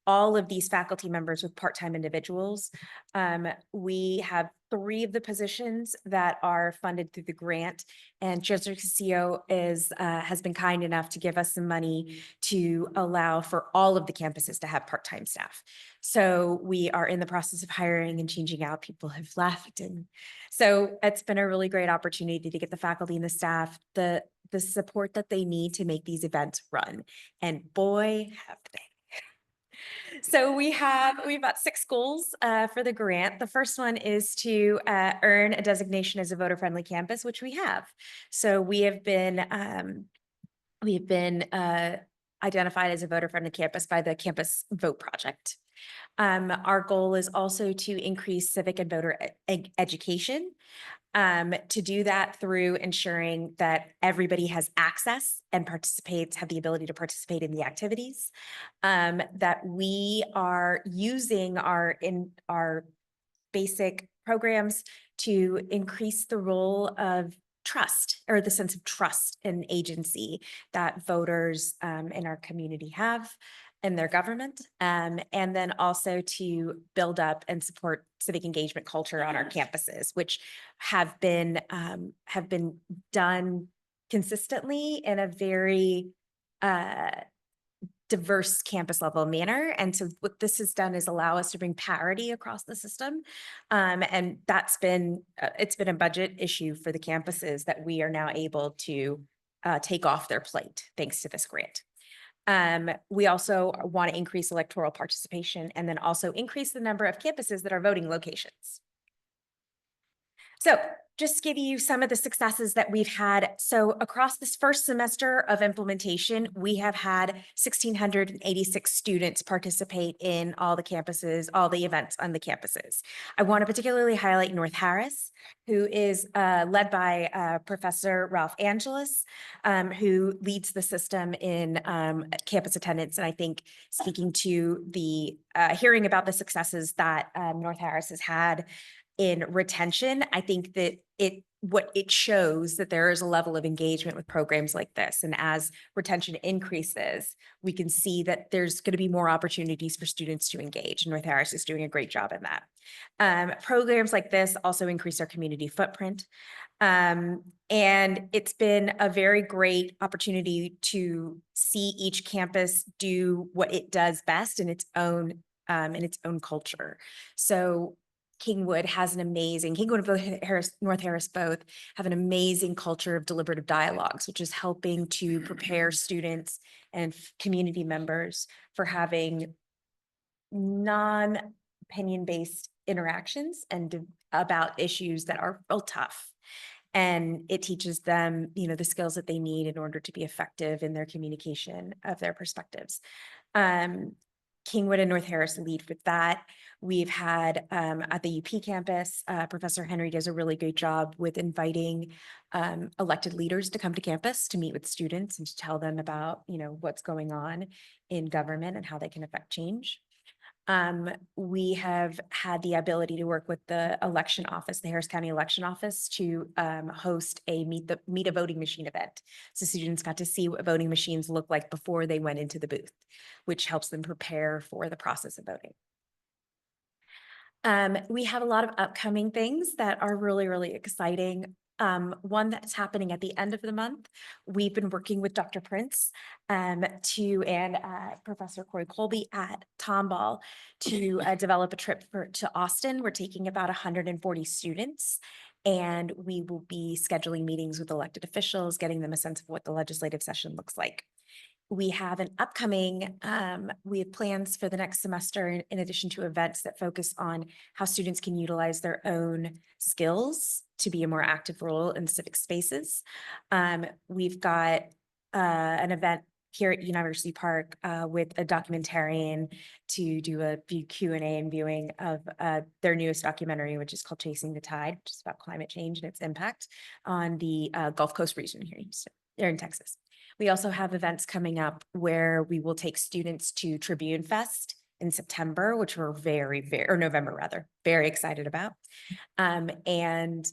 all of these faculty members with part-time individuals. We have 3 of the positions that are funded through the grant, and Chancellor Castillo has been kind enough to give us some money to allow for all of the campuses to have part-time staff. So we are in the process of hiring and changing out. People have left, and so it's been a really great opportunity to get the faculty and the staff the support that they need to make these events run. And boy, have they. So we've got 6 goals for the grant. The first one is to earn a designation as a voter-friendly campus, which we have. So we have been identified as a voter-friendly campus by the Campus Vote Project. Our goal is also to increase civic and voter education. To do that through ensuring that everybody has access and have the ability to participate in the activities, that we are using our basic programs to increase the role of trust, or the sense of trust and agency that voters in our community have in their government, and then also to build up and support civic engagement culture on our campuses, which have been done consistently in a very diverse campus level manner. And so what this has done is allow us to bring parity across the system. And that's it's been a budget issue for the campuses that we are now able to take off their plate thanks to this grant. We also want to increase electoral participation and then also increase the number of campuses that are voting locations. So just give you some of the successes that we've had. So across this first semester of implementation, we have had 1,686 students participate in all the campuses, all the events on the campuses. I want to particularly highlight North Harris, who is led by Professor Ralph Angeles, who leads the system in campus attendance. And I think speaking to the hearing about the successes that North Harris has had in retention, I think that what it shows that there is a level of engagement with programs like this. And as retention increases, we can see that there's going to be more opportunities for students to engage. And North Harris is doing a great job in that. Programs like this also increase our community footprint. And it's been a very great opportunity to see each campus do what it does best in its own culture. So Kingwood and North Harris both have an amazing culture of deliberative dialogues, which is helping to prepare students and community members for having non-opinion-based interactions and about issues that are real tough. And it teaches them, the skills that they need in order to be effective in their communication of their perspectives. Kingwood and North Harris lead with that. We've had at the UP campus, Professor Henry does a really great job with inviting elected leaders to come to campus to meet with students and to tell them about, what's going on in government and how they can affect change. We have had the ability to work with the election office, the Harris County Election Office, to host a meet a voting machine event. So students got to see what voting machines look like before they went into the booth, which helps them prepare for the process of voting. We have a lot of upcoming things that are really, really exciting. One that's happening at the end of the month, we've been working with Dr. Prince and Professor Corey Colby at Tomball to develop a trip to Austin. We're taking about 140 students, and we will be scheduling meetings with elected officials, getting them a sense of what the legislative session looks like. We have we have plans for the next semester in addition to events that focus on how students can utilize their own skills to be a more active role in civic spaces. We've got an event here at University Park with a documentarian to do a Q&A and viewing of their newest documentary, which is called Chasing the Tide, which is about climate change and its impact on the Gulf Coast region here in Texas. We also have events coming up where we will take students to Tribune Fest in September, which we're or November rather, very excited about. And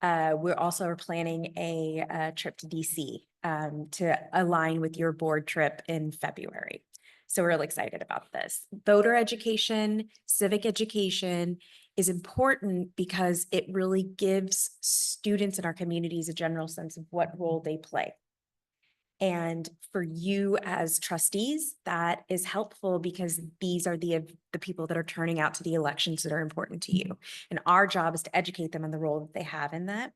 we're also planning a trip to DC to align with your board trip in February. So we're really excited about this. Voter education, civic education is important because it really gives students in our communities a general sense of what role they play. And for you as trustees, that is helpful because these are the people that are turning out to the elections that are important to you. And our job is to educate them on the role that they have in that.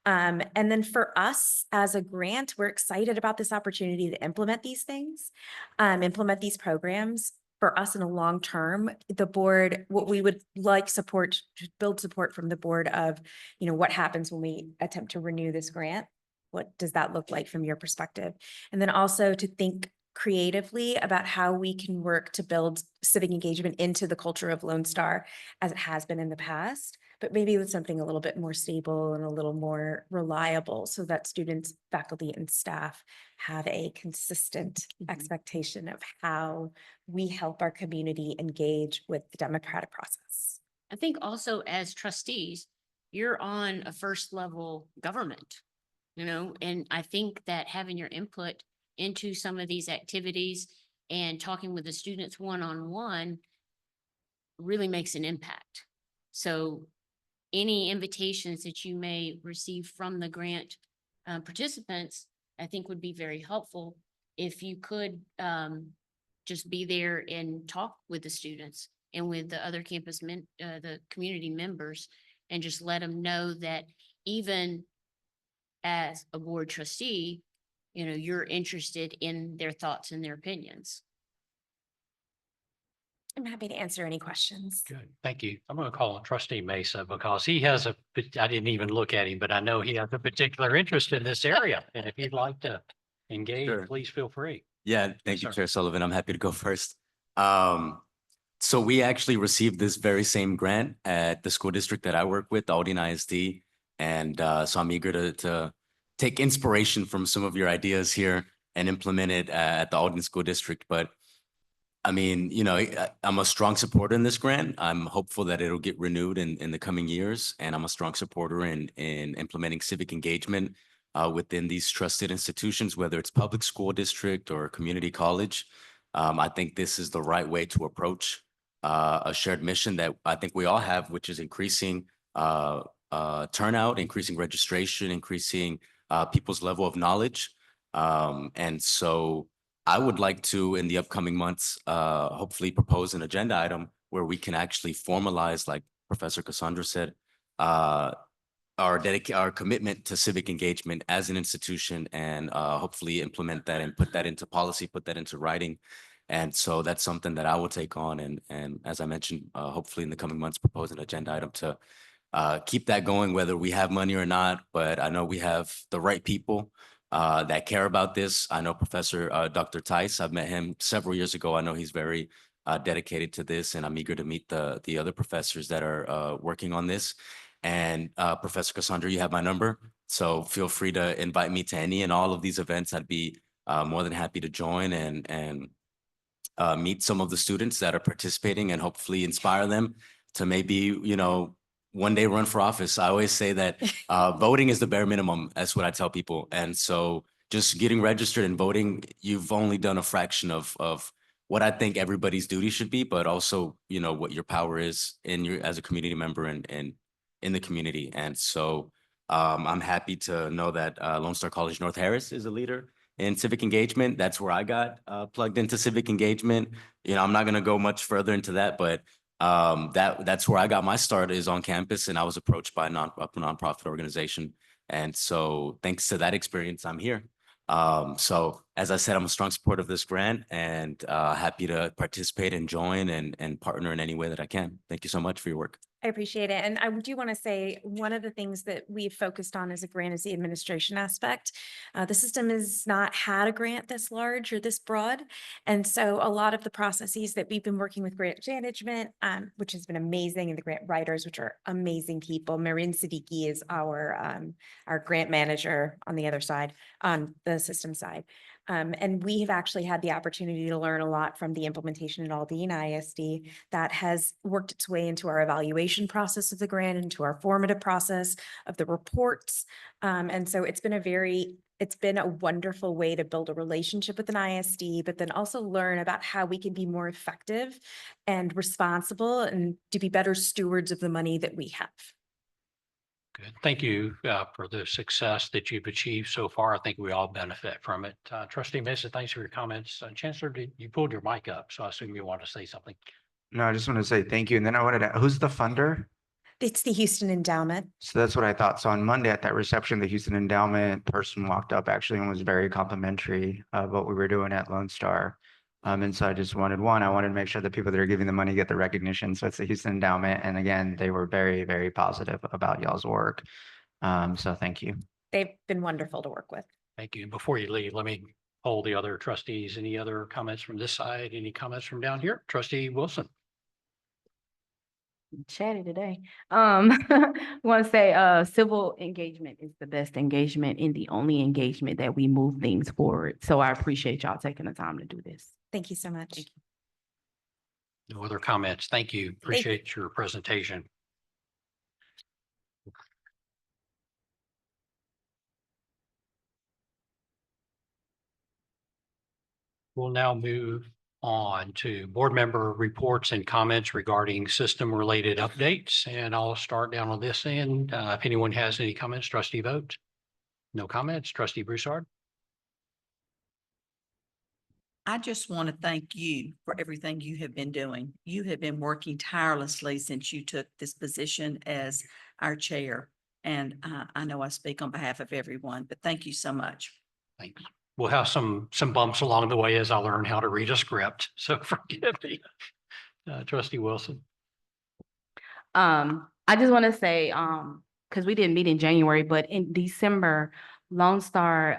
And then for us as a grant, we're excited about this opportunity to implement these things, implement these programs. For us in a long term, the board, what we would like to build support from the board of, what happens when we attempt to renew this grant. What does that look like from your perspective? And then also to think creatively about how we can work to build civic engagement into the culture of Lone Star as it has been in the past, but maybe with something a little bit more stable and a little more reliable so that students, faculty, and staff have a consistent expectation of how we help our community engage with the democratic process. I think also as trustees, you're on a first level government. And I think that having your input into some of these activities and talking with the students one-on-one really makes an impact. So any invitations that you may receive from the grant participants, I think would be very helpful if you could just be there and talk with the students and with the other the community members, and just let them know that even as a board trustee, you're interested in their thoughts and their opinions. I'm happy to answer any questions. Good, thank you. I'm going to call on Trustee Mesa because he has I didn't even look at him, but I know he has a particular interest in this area. And if you'd like to engage, Sure. please feel free. Yeah, thank you, sir. Chair Sullivan. I'm happy to go first. So we actually received this very same grant at the school district that I work with, Aldine ISD. And so I'm eager to take inspiration from some of your ideas here and implement it at the Aldine School District. But I mean, I'm a strong supporter in this grant. I'm hopeful that it'll get renewed in the coming years. And I'm a strong supporter in implementing civic engagement within these trusted institutions, whether it's public school district or community college. I think this is the right way to approach a shared mission that I think we all have, which is increasing turnout, increasing registration, increasing people's level of knowledge. And so I would like to, in the upcoming months, hopefully propose an agenda item where we can actually formalize, like Professor Cassandra said, our commitment to civic engagement as an institution, and hopefully implement that and put that into policy, put that into writing. And so that's something that I will take on. And as I mentioned, hopefully in the coming months, propose an agenda item to keep that going, whether we have money or not. But I know we have the right people that care about this. I know Professor Dr. Tice. I've met him several years ago. I know he's very dedicated to this, and I'm eager to meet the other professors that are working on this. And Professor Cassandra, you have my number, so feel free to invite me to any and all of these events. I'd be more than happy to join and meet some of the students that are participating and hopefully inspire them to maybe, one day run for office. I always say that voting is the bare minimum. That's what I tell people. And so just getting registered and voting, you've only done a fraction of what I think everybody's duty should be, but also, what your power is as a community member and in the community. And so I'm happy to know that Lone Star College North Harris is a leader in civic engagement. That's where I got plugged into civic engagement. I'm not going to go much further into that, but that's where I got my start, is on campus, and I was approached by a nonprofit organization. And so thanks to that experience, I'm here. So as I said, I'm a strong supporter of this grant, and happy to participate and join and partner in any way that I can. Thank you so much for your work. I appreciate it. And I do want to say, one of the things that we've focused on as a grant is the administration aspect. The system has not had a grant this large or this broad. And so a lot of the processes that we've been working with grant management, which has been amazing, and the grant writers, which are amazing people. Marin Siddiqui is our grant manager on the other side, on the system side. And we have actually had the opportunity to learn a lot from the implementation at Aldine ISD that has worked its way into our evaluation process of the grant, into our formative process of the reports. And so it's been a wonderful way to build a relationship with an ISD, but then also learn about how we can be more effective and responsible and to be better stewards of the money that we have. Good. Thank you for the success that you've achieved so far. I think we all benefit from it. Trustee Mesa, thanks for your comments. Chancellor, you pulled your mic up, so I assume you want to say something. No, I just want to say thank you. And then I wanted to, who's the funder? It's the Houston Endowment. So that's what I thought. So on Monday at that reception, the Houston Endowment person walked up actually and was very complimentary of what we were doing at Lone Star. And so I just wanted to make sure the people that are giving the money get the recognition. So it's the Houston Endowment. And again, they were very, very positive about y'all's work. So thank you. They've been wonderful to work with. Thank you. Before you leave, let me poll the other trustees. Any other comments from this side? Any comments from down here? Trustee Wilson. Chatty today. Want to say civil engagement is the best engagement and the only engagement that we move things forward. So I appreciate y'all taking the time to do this. Thank you so much. No other comments. Thank you. Appreciate your presentation. We'll now move on to board member reports and comments regarding system related updates. And I'll start down on this end. If anyone has any comments, trustee Vogt. No comments. Trustee Broussard. I just want to thank you for everything you have been doing. You have been working tirelessly since you took this position as our chair. And I know I speak on behalf of everyone, but thank you so much. Thanks. We'll have some bumps along the way as I learn how to read a script. So forgive me. Trustee Wilson. I just want to say, because we didn't meet in January, but in December, Lone Star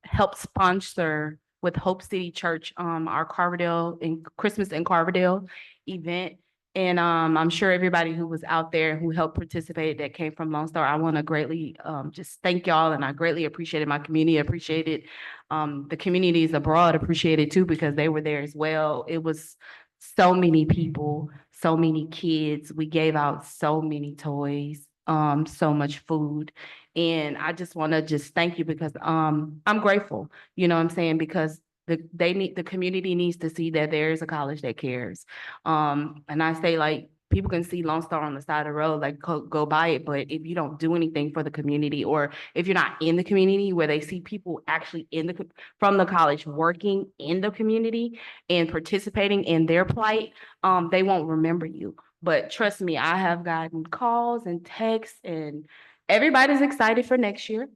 helped sponsor with Hope City Church our Carverdale and Christmas in Carverdale event. And I'm sure everybody who was out there who helped participate that came from Lone Star, I want to greatly just thank y'all, and I greatly appreciated, my community appreciated The communities abroad appreciated too because they were there as well. It was so many people, so many kids. We gave out so many toys, so much food. And I just want to just thank you because I'm grateful, you know what I'm saying? Because the community needs to see that there is a college that cares. And I say like people can see Lone Star on the side of the road, like go by it. But if you don't do anything for the community, or if you're not in the community where they see people actually from the college working in the community and participating in their plight, they won't remember you. But trust me, I have gotten calls and texts, and everybody's excited for next year.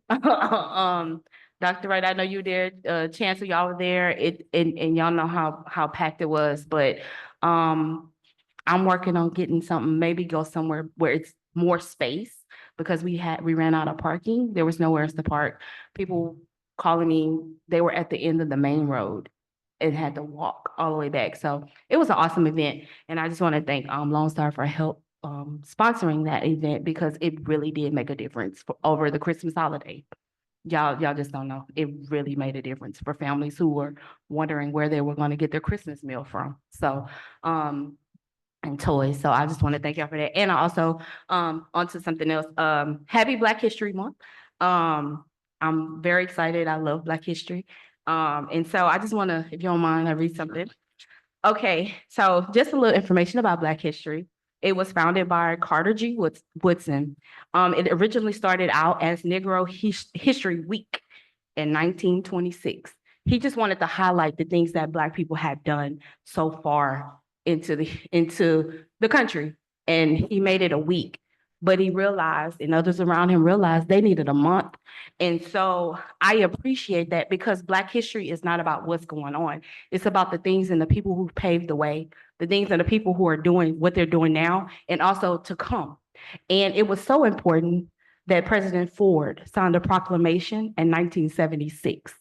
Dr. Wright, I know you were there, Chancellor, y'all were there. And y'all know how packed it was, but I'm working on getting something, maybe go somewhere where it's more space because we ran out of parking. There was nowhere else to park. People calling me, they were at the end of the main road and had to walk all the way back. So it was an awesome event. And I just want to thank Lone Star for help sponsoring that event because it really did make a difference over the Christmas holiday. Y'all just don't know. It really made a difference for families who were wondering where they were going to get their Christmas meal from. So and toys. So I just want to thank y'all for that. And I also onto something else. Happy Black History Month. I'm very excited. I love Black history. And so I just want to, if you don't mind, I read something. Okay, so just a little information about Black history. It was founded by Carter G. Woodson. It originally started out as Negro History Week in 1926. He just wanted to highlight the things that Black people had done so far into the country, and he made it a week. But he realized, and others around him realized, they needed a month. And so I appreciate that because Black history is not about what's going on. It's about the things and the people who paved the way, the things and the people who are doing what they're doing now, and also to come. And it was so important that President Ford signed a proclamation in 1976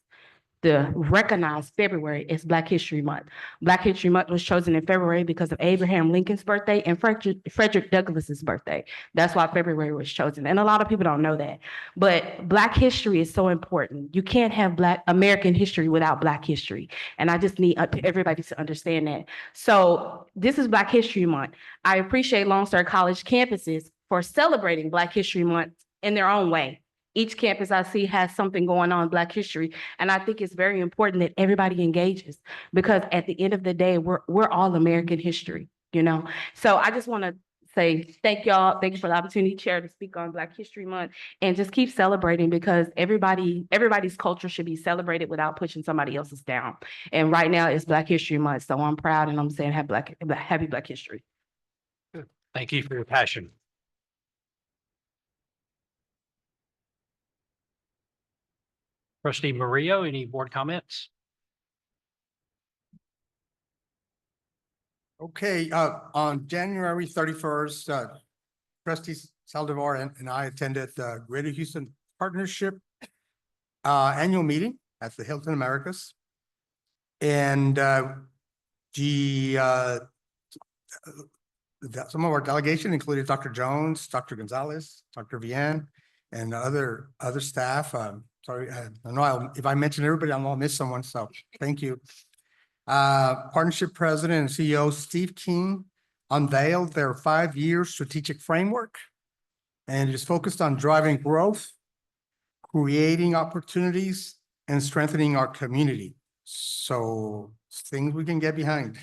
to recognize February as Black History Month. Black History Month was chosen in February because of Abraham Lincoln's birthday and Frederick Douglass's birthday. That's why February was chosen. And a lot of people don't know that. But Black history is so important. You can't have Black American history without Black history. And I just need everybody to understand that. So this is Black History Month. I appreciate Lone Star College campuses for celebrating Black History Month in their own way. Each campus I see has something going on in Black history. And I think it's very important that everybody engages because at the end of the day, we're all American history, you know? So I just want to say thank y'all. Thank you for the opportunity, Chair, to speak on Black History Month, and just keep celebrating because everybody's culture should be celebrated without pushing somebody else's down. And right now it's Black History Month. So I'm proud and I'm saying happy Black History. Good. Thank you for your passion. Trustee Murillo, any board comments? Okay, on January 31st, Trustee Saldivar and I attended the Greater Houston Partnership annual meeting at the Hilton Americas. And some of our delegation included Dr. Jones, Dr. Gonzalez, Dr. Vian, and other staff. Sorry, I don't know if I mentioned everybody, I'll miss someone, so thank you. Partnership President and CEO Steve King unveiled their 5-year strategic framework, and it is focused on driving growth, creating opportunities, and strengthening our community. So things we can get behind.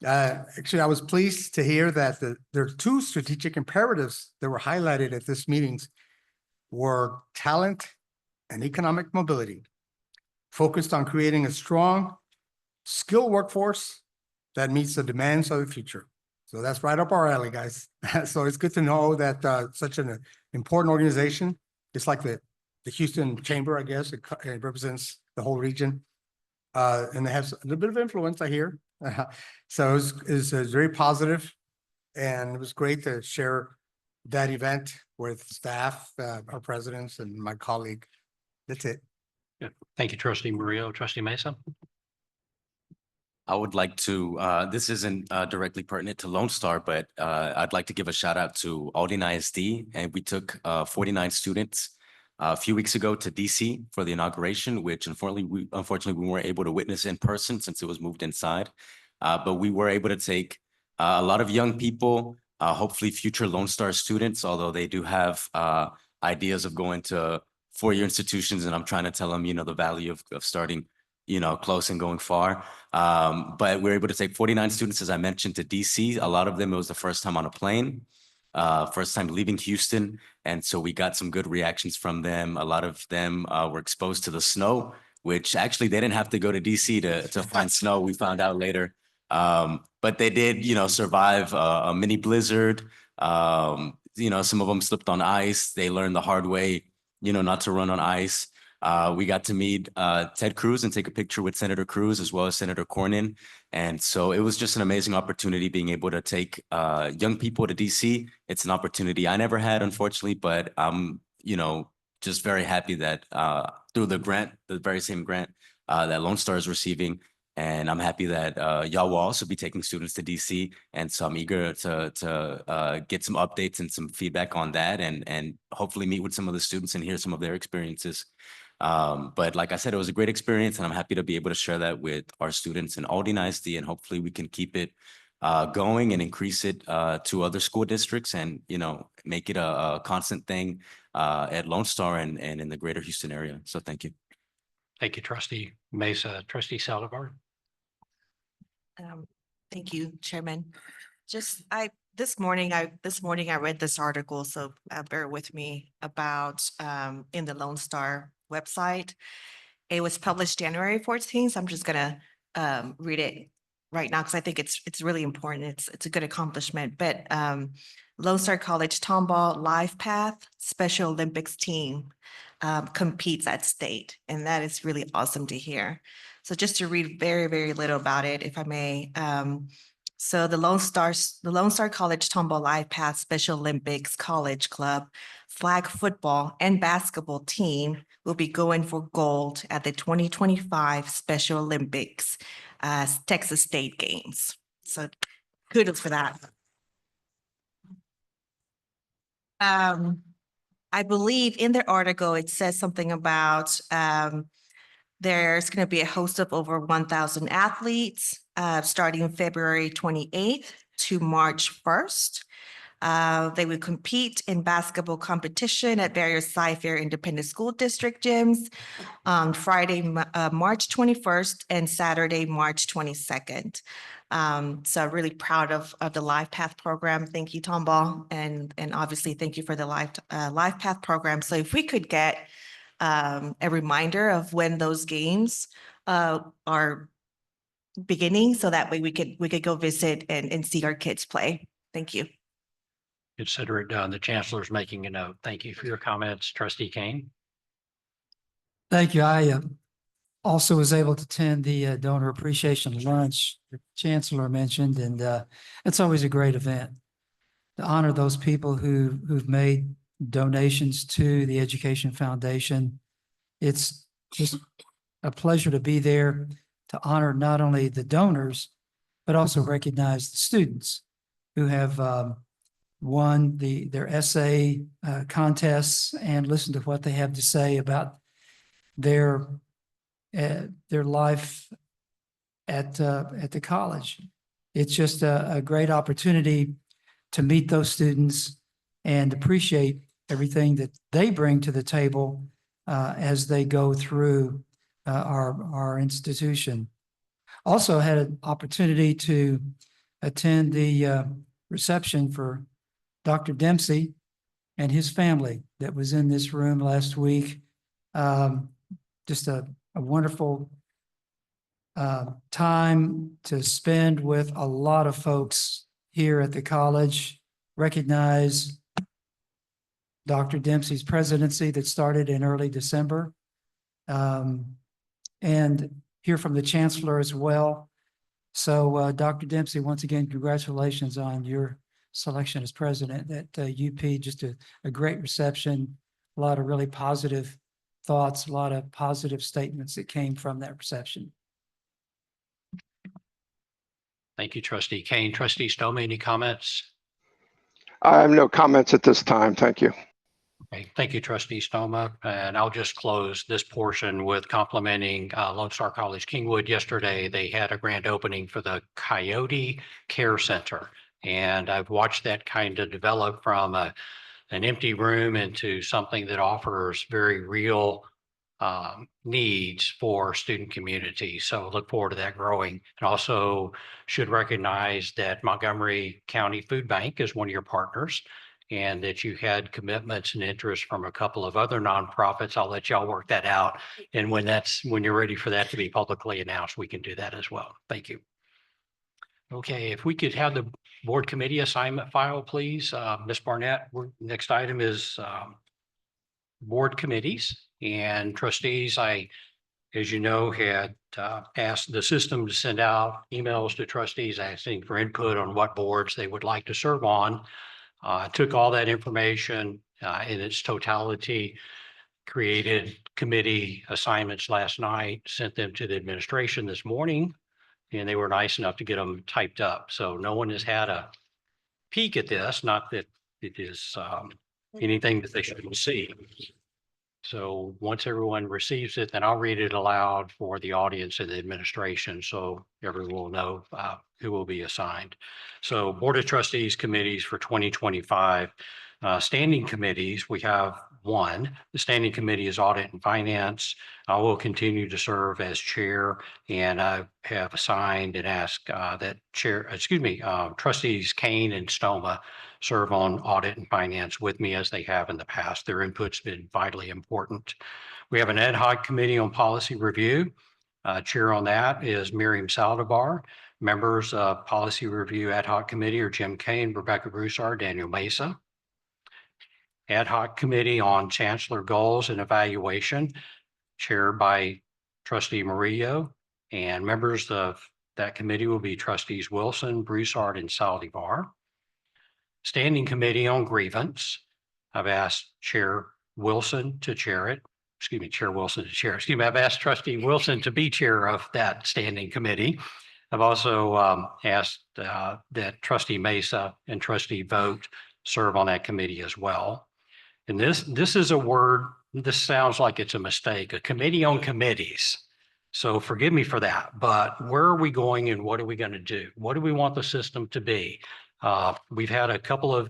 Actually, I was pleased to hear that there are 2 strategic imperatives that were highlighted at this meetings were talent and economic mobility, focused on creating a strong, skilled workforce that meets the demands of the future. So that's right up our alley, guys. So it's good to know that such an important organization, it's like the Houston Chamber, I guess, it represents the whole region. And they have a little bit of influence, I hear. So it's very positive, and it was great to share that event with staff, our presidents, and my colleague. That's it. Yeah. Thank you, Trustee Murillo. Trustee Mesa. I would like to, this isn't directly pertinent to Lone Star, but I'd like to give a shout out to Aldine ISD. And we took 49 students a few weeks ago to DC for the inauguration, which unfortunately we weren't able to witness in person since it was moved inside. But we were able to take a lot of young people, hopefully future Lone Star students, although they do have ideas of going to four-year institutions, and I'm trying to tell them, the value of starting, close and going far. But we're able to take 49 students, as I mentioned, to DC. A lot of them, it was the first time on a plane, first time leaving Houston. And so we got some good reactions from them. A lot of them were exposed to the snow, which actually they didn't have to go to DC to find snow. We found out later. But they did, survive a mini blizzard. Some of them slipped on ice. They learned the hard way, not to run on ice. We got to meet Ted Cruz and take a picture with Senator Cruz as well as Senator Cornyn. And so it was just an amazing opportunity being able to take young people to DC. It's an opportunity I never had, unfortunately, but I'm, just very happy that through the grant, the very same grant that Lone Star is receiving. And I'm happy that y'all will also be taking students to DC. And so I'm eager to get some updates and some feedback on that and hopefully meet with some of the students and hear some of their experiences. But like I said, it was a great experience, and I'm happy to be able to share that with our students in Aldine ISD, and hopefully we can keep it going and increase it to other school districts and, make it a constant thing at Lone Star and in the greater Houston area. So thank you. Thank you, Trustee Mesa. Trustee Saldivar. Thank you, Chairman. This morning I read this article, so bear with me, about in the Lone Star website. It was published January 14th. So I'm just gonna read it right now because I think it's really important. It's a good accomplishment. But Lone Star College Tomball Life Path Special Olympics team competes at state, and that is really awesome to hear. So just to read very, very little about it, if I may. So the Lone Star College Tomball Life Path Special Olympics College Club flag football and basketball team will be going for gold at the 2025 Special Olympics Texas State Games. So kudos for that. I believe in their article, it says something about there's going to be a host of over 1,000 athletes starting February 28th to March 1st. They will compete in basketball competition at various Cy-Fair Independent School District gyms on Friday, March 21st and Saturday, March 22nd. So really proud of the Life Path program. Thank you, Tomball, and obviously thank you for the Life Path program. So if we could get a reminder of when those games are beginning, so that way we could go visit and see our kids play. Thank you. Consider it done. The Chancellor's making a note. Thank you for your comments. Trustee Kane. Thank you. I also was able to attend the donor appreciation lunch the Chancellor mentioned, and it's always a great event to honor those people who've made donations to the Education Foundation. It's just a pleasure to be there to honor not only the donors, but also recognize the students who have won their essay contests and listen to what they have to say about their life at the college. It's just a great opportunity to meet those students and appreciate everything that they bring to the table as they go through our institution. Also had an opportunity to attend the reception for Dr. Dempsey and his family that was in this room last week. Just a wonderful time to spend with a lot of folks here at the college. Recognize Dr. Dempsey's presidency that started in early December, and hear from the Chancellor as well. So Dr. Dempsey, once again, congratulations on your selection as president at UP. Just a great reception, a lot of really positive thoughts, a lot of positive statements that came from that reception. Thank you, Trustee Kane. Trustee Stoma, any comments? I have no comments at this time. Thank you. Okay, thank you, trustee Stoma. And I'll just close this portion with complimenting Lone Star College Kingwood. Yesterday, they had a grand opening for the Coyote Care Center. And I've watched that kind of develop from an empty room into something that offers very real needs for student community. So look forward to that growing. And also should recognize that Montgomery County Food Bank is one of your partners and that you had commitments and interest from a couple of other nonprofits. I'll let y'all work that out. And when you're ready for that to be publicly announced, we can do that as well. Thank you. Okay, if we could have the board committee assignment file, please. Ms. Barnett, next item is board committees and trustees. As you know, had asked the system to send out emails to trustees asking for input on what boards they would like to serve on. Took all that information in its totality, created committee assignments last night, sent them to the administration this morning, and they were nice enough to get them typed up. So no one has had a peek at this, not that it is anything that they shouldn't see. So once everyone receives it, then I'll read it aloud for the audience and the administration, so everyone will know who will be assigned. So Board of Trustees committees for 2025. Standing committees, we have one. The Standing Committee is Audit and Finance. I will continue to serve as chair, and I have assigned and asked that trustees Kane and Stoma serve on Audit and Finance with me as they have in the past. Their input's been vitally important. We have an ad hoc committee on policy review. Chair on that is Miriam Saldivar. Members of Policy Review Ad Hoc Committee are Jim Kane, Rebecca Broussard, Daniel Mesa. Ad hoc Committee on Chancellor Goals and Evaluation, chaired by Trustee Murillo. And members of that committee will be Trustees Wilson, Broussard, and Saldivar. Standing Committee on Grievance. I've asked Chair Wilson to chair it. Chair Wilson to chair. I've asked Trustee Wilson to be chair of that standing committee. I've also asked that Trustee Mesa and Trustee Vogt serve on that committee as well. And this is a word, this sounds like it's a mistake, a committee on committees. So forgive me for that, but where are we going and what are we going to do? What do we want the system to be? We've had a couple of,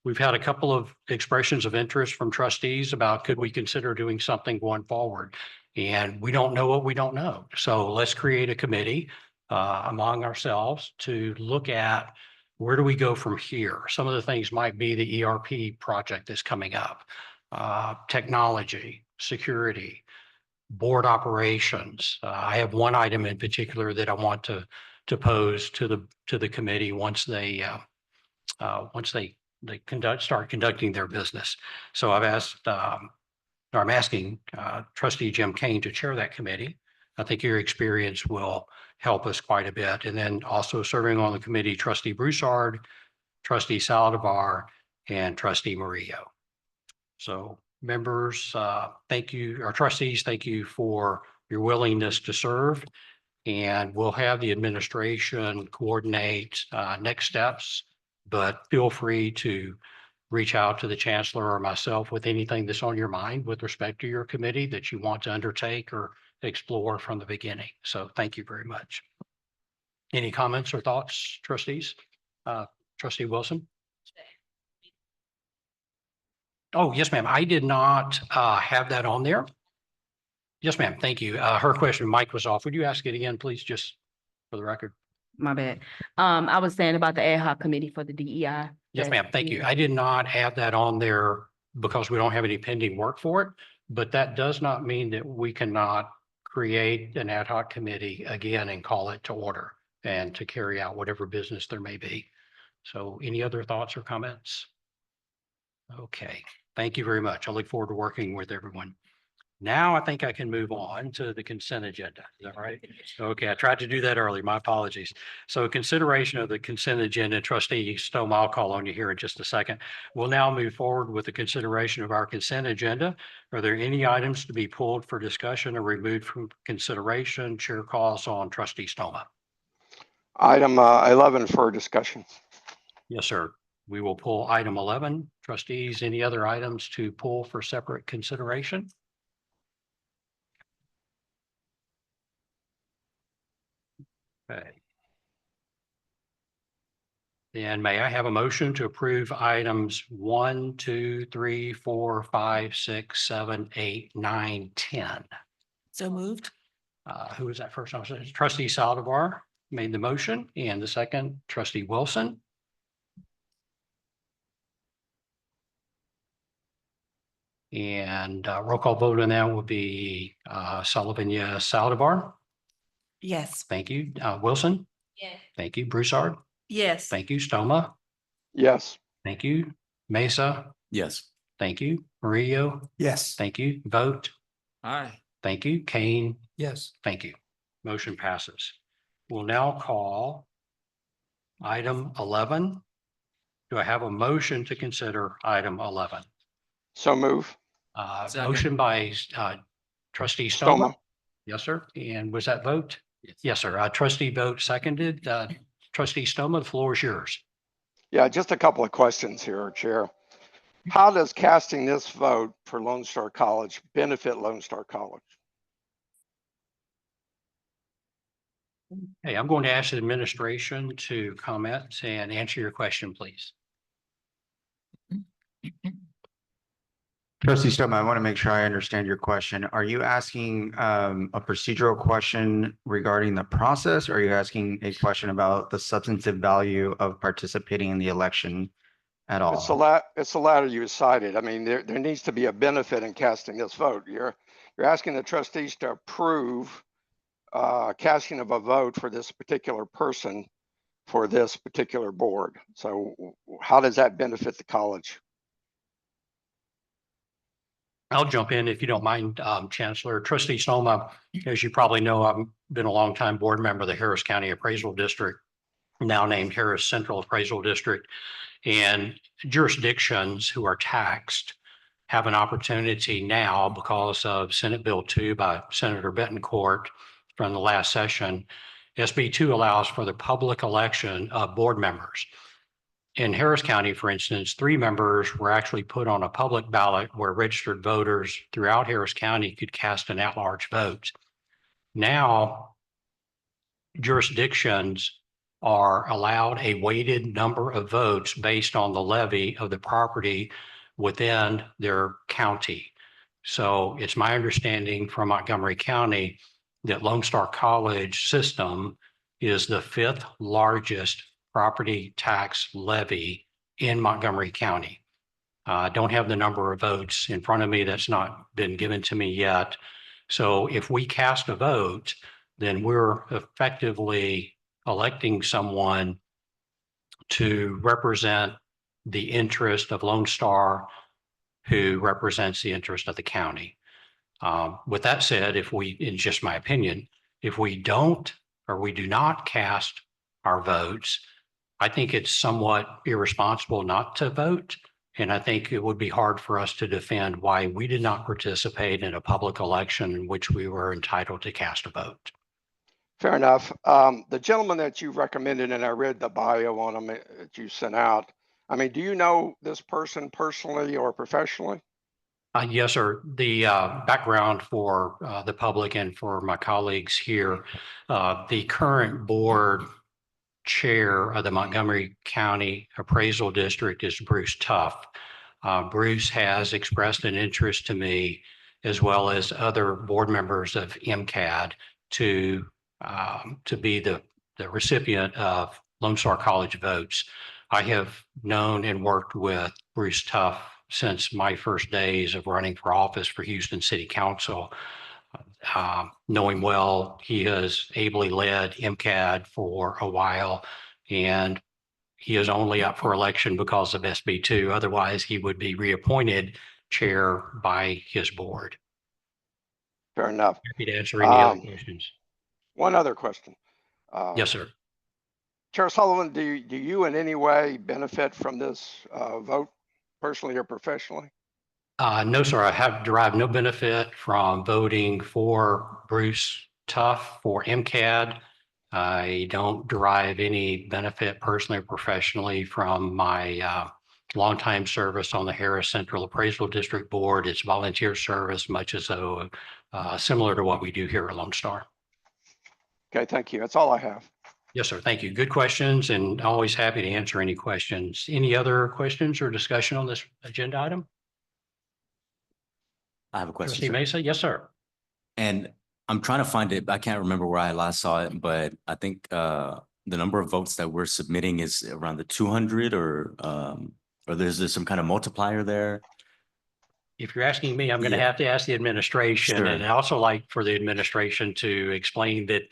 we've had a couple of expressions of interest from trustees about could we consider doing something going forward? And we don't know what we don't know. So let's create a committee among ourselves to look at where do we go from here? Some of the things might be the ERP project that's coming up, technology, security, board operations. I have one item in particular that I want to pose to the committee once they start conducting their business. So I've asked, or I'm asking Trustee Jim Kane to chair that committee. I think your experience will help us quite a bit. And then also serving on the committee, Trustee Broussard, Trustee Saldivar, and Trustee Murillo. So members, thank you, or trustees, thank you for your willingness to serve. And we'll have the administration coordinate next steps, but feel free to reach out to the chancellor or myself with anything that's on your mind with respect to your committee that you want to undertake or explore from the beginning. So thank you very much. Any comments or thoughts, trustees? Trustee Wilson? Oh, yes, ma'am. I did not have that on there. Yes, ma'am. Thank you. Her question, mic was off. Would you ask it again, please, just for the record? My bad. I was saying about the ad hoc committee for the DEI. Yes, ma'am. Thank you. I did not have that on there because we don't have any pending work for it, but that does not mean that we cannot create an ad hoc committee again and call it to order and to carry out whatever business there may be. So any other thoughts or comments? Okay, thank you very much. I look forward to working with everyone. Now I think I can move on to the consent agenda. Is that right? Okay, I tried to do that early. My apologies. So consideration of the consent agenda, Trustee Stoma, I'll call on you here in just a second. We'll now move forward with the consideration of our consent agenda. Are there any items to be pulled for discussion or removed from consideration? Chair calls on Trustee Stoma. Item 11 for discussion. Yes, sir. We will pull item 11. Trustees, any other items to pull for separate consideration? Okay. And may I have a motion to approve items 1, 2, 3, 4, 5, 6, 7, 8, 9, 10? So moved. Who was that first? Trustee Saldivar made the motion, and the second, trustee Wilson. And roll call vote on that will be Sullivan, yes, Saldivar. Yes. Thank you. Wilson. Yes. Thank you. Broussard. Yes. Thank you. Stoma. Yes. Thank you. Mesa. Yes. Thank you. Murillo. Yes. Thank you. Vote. Aye. Thank you. Kane. Yes. Thank you. Motion passes. We'll now call item 11. Do I have a motion to consider item 11? So move. Second. Motion by trustee Stoma. Stoma. Yes, sir. And was that vote? Yes, sir. Trustee Vote seconded. Trustee Stoma, the floor is yours. Yeah, just a couple of questions here, Chair. How does casting this vote for Lone Star College benefit Lone Star College? Hey, I'm going to ask the administration to comment and answer your question, please. Trustee Stoma, I want to make sure I understand your question. Are you asking a procedural question regarding the process? Or are you asking a question about the substantive value of participating in the election at all? It's the latter you cited. I mean, there needs to be a benefit in casting this vote. You're asking the trustees to approve casting of a vote for this particular person for this particular board. So how does that benefit the college? I'll jump in if you don't mind, Chancellor. Trustee Stoma, as you probably know, I've been a longtime board member of the Harris County Appraisal District, now named Harris Central Appraisal District. And jurisdictions who are taxed have an opportunity now because of Senate Bill 2 by Senator Betancourt from the last session. SB 2 allows for the public election of board members. In Harris County, for instance, 3 members were actually put on a public ballot where registered voters throughout Harris County could cast an at-large vote. Now, jurisdictions are allowed a weighted number of votes based on the levy of the property within their county. So it's my understanding from Montgomery County that Lone Star College system is the 5th largest property tax levy in Montgomery County. I don't have the number of votes in front of me. That's not been given to me yet. So if we cast a vote, then we're effectively electing someone to represent the interest of Lone Star, who represents the interest of the county. With that said, if we, in just my opinion, if we don't or we do not cast our votes, I think it's somewhat irresponsible not to vote. And I think it would be hard for us to defend why we did not participate in a public election in which we were entitled to cast a vote. Fair enough. The gentleman that you recommended, and I read the bio on him that you sent out. I mean, do you know this person personally or professionally? Yes, sir. The background for the public and for my colleagues here, the current board chair of the Montgomery County Appraisal District is Bruce Tuff. Bruce has expressed an interest to me, as well as other board members of MCAD, to be the recipient of Lone Star College votes. I have known and worked with Bruce Tuff since my first days of running for office for Houston City Council. Know him well. He has ably led MCAD for a while, and he is only up for election because of SB 2. Otherwise, he would be reappointed chair by his board. Fair enough. Happy to answer any other questions. One other question. Yes, sir. Chair Sullivan, do you in any way benefit from this vote, personally or professionally? No, sir. I have derived no benefit from voting for Bruce Tuff for MCAD. I don't derive any benefit personally or professionally from my longtime service on the Harris Central Appraisal District Board. It's volunteer service, much as though similar to what we do here at Lone Star. Okay, thank you. That's all I have. Yes, sir. Thank you. Good questions and always happy to answer any questions. Any other questions or discussion on this agenda item? I have a question. Trustee sir. Mesa? Yes, sir. And I'm trying to find it. I can't remember where I last saw it, but I think the number of votes that we're submitting is around the 200 or there's some kind of multiplier there. If you're asking me, I'm going to Yeah. have to ask the administration. Sure. And I also like for the administration to explain that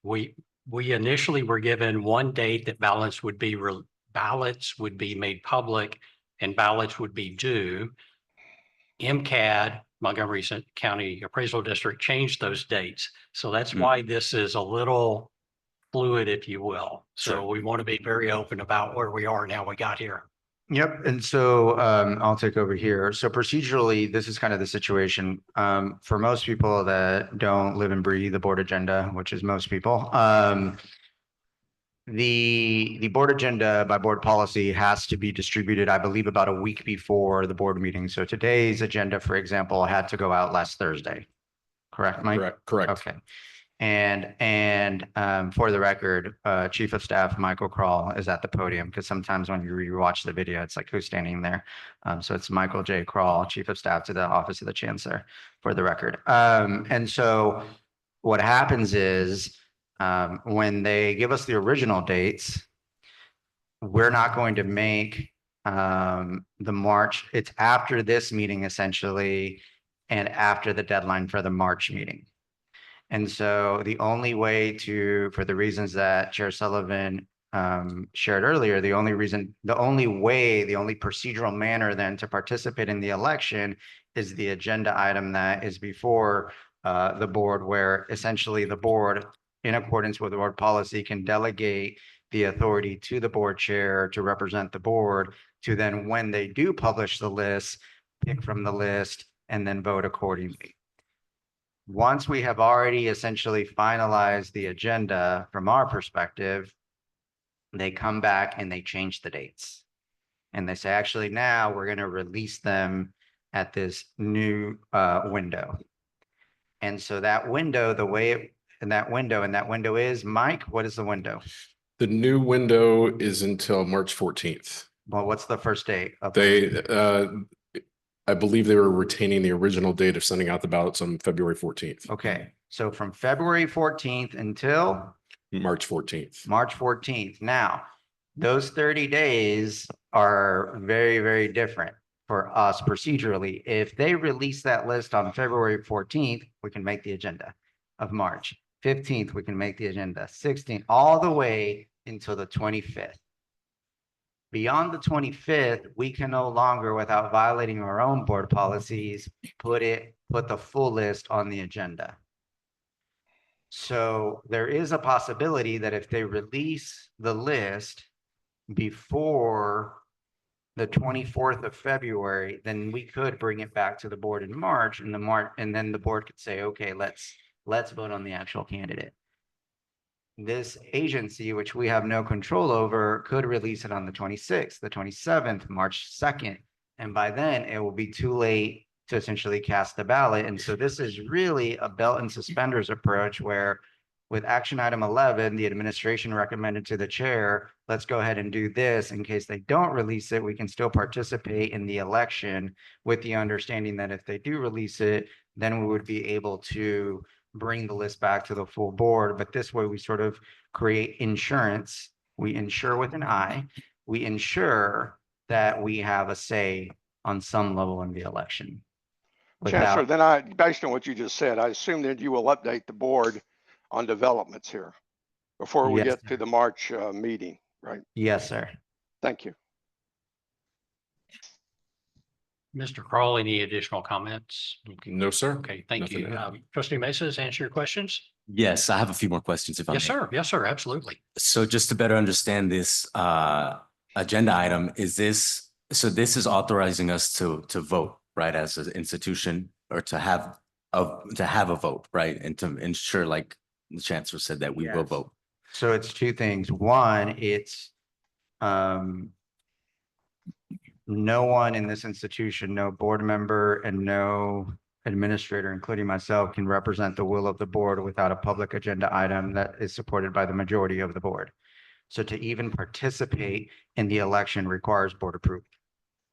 we initially were given one date that ballots would be made public and ballots would be due. MCAD, Montgomery County Appraisal District, changed those dates. So that's why this is a little fluid, if you will. So Sure. we want to be very open about where we are now we got here. Yep, and so I'll take over here. So procedurally, this is kind of the situation. For most people that don't live and breathe the board agenda, which is most people, the board agenda by board policy has to be distributed, I believe, about a week before the board meeting. So today's agenda, for example, had to go out last Thursday. Correct, Mike? Correct. Okay. And for the record, Chief of Staff Michael Kroll is at the podium because sometimes when you rewatch the video, it's like who's standing there. So it's Michael J. Kroll, Chief of Staff to the Office of the Chancellor, for the record. And so what happens is when they give us the original dates, we're not going to make the March. It's after this meeting essentially, and after the deadline for the March meeting. And so the only way to, for the reasons that Chair Sullivan shared earlier, the only procedural manner then to participate in the election is the agenda item that is before the board, where essentially the board, in accordance with the board policy, can delegate the authority to the board chair to represent the board to then, when they do publish the list, pick from the list and then vote accordingly. Once we have already essentially finalized the agenda from our perspective, they come back and they change the dates. And they say, actually, now we're going to release them at this new window. And so that window, and that window is, Mike, what is the window? The new window is until March 14th. Well, what's the first date? I believe they were retaining the original date of sending out the ballots on February 14th. Okay, so from February 14th until March 14th. March 14th. Now, those 30 days are very, very different for us procedurally. If they release that list on February 14th, we can make the agenda of March. 15th, we can make the agenda. 16th, all the way until the 25th. Beyond the 25th, we can no longer, without violating our own board policies, put the full list on the agenda. So there is a possibility that if they release the list before the 24th of February, then we could bring it back to the board in March, and then the board could say, okay, let's vote on the actual candidate. This agency, which we have no control over, could release it on the 26th, the 27th, March 2nd. And by then it will be too late to essentially cast the ballot. And so this is really a belt and suspenders approach where with action item 11, the administration recommended to the chair, let's go ahead and do this in case they don't release it. We can still participate in the election with the understanding that if they do release it, then we would be able to bring the list back to the full board. But this way we sort of create insurance. We insure with an I. We ensure that we have a say on some level in the election. Chancellor, then based on what you just said, I assume that you will update the board on developments here before we get to the March meeting, right? Yes, sir. Thank you. Mr. Kroll, any additional comments? No, sir. Okay, thank Nothing you. to add. Trustee Mesa, does that answer your questions? Yes, I have a few more questions if I may. Yes, sir. Yes, sir. Absolutely. So just to better understand this agenda item, this is authorizing us to vote, right, as an institution, or to have a vote, right, and to ensure, like the chancellor said, that we will vote. So it's two things. One, it's no one in this institution, no board member and no administrator, including myself, can represent the will of the board without a public agenda item that is supported by the majority of the board. So to even participate in the election requires board approval.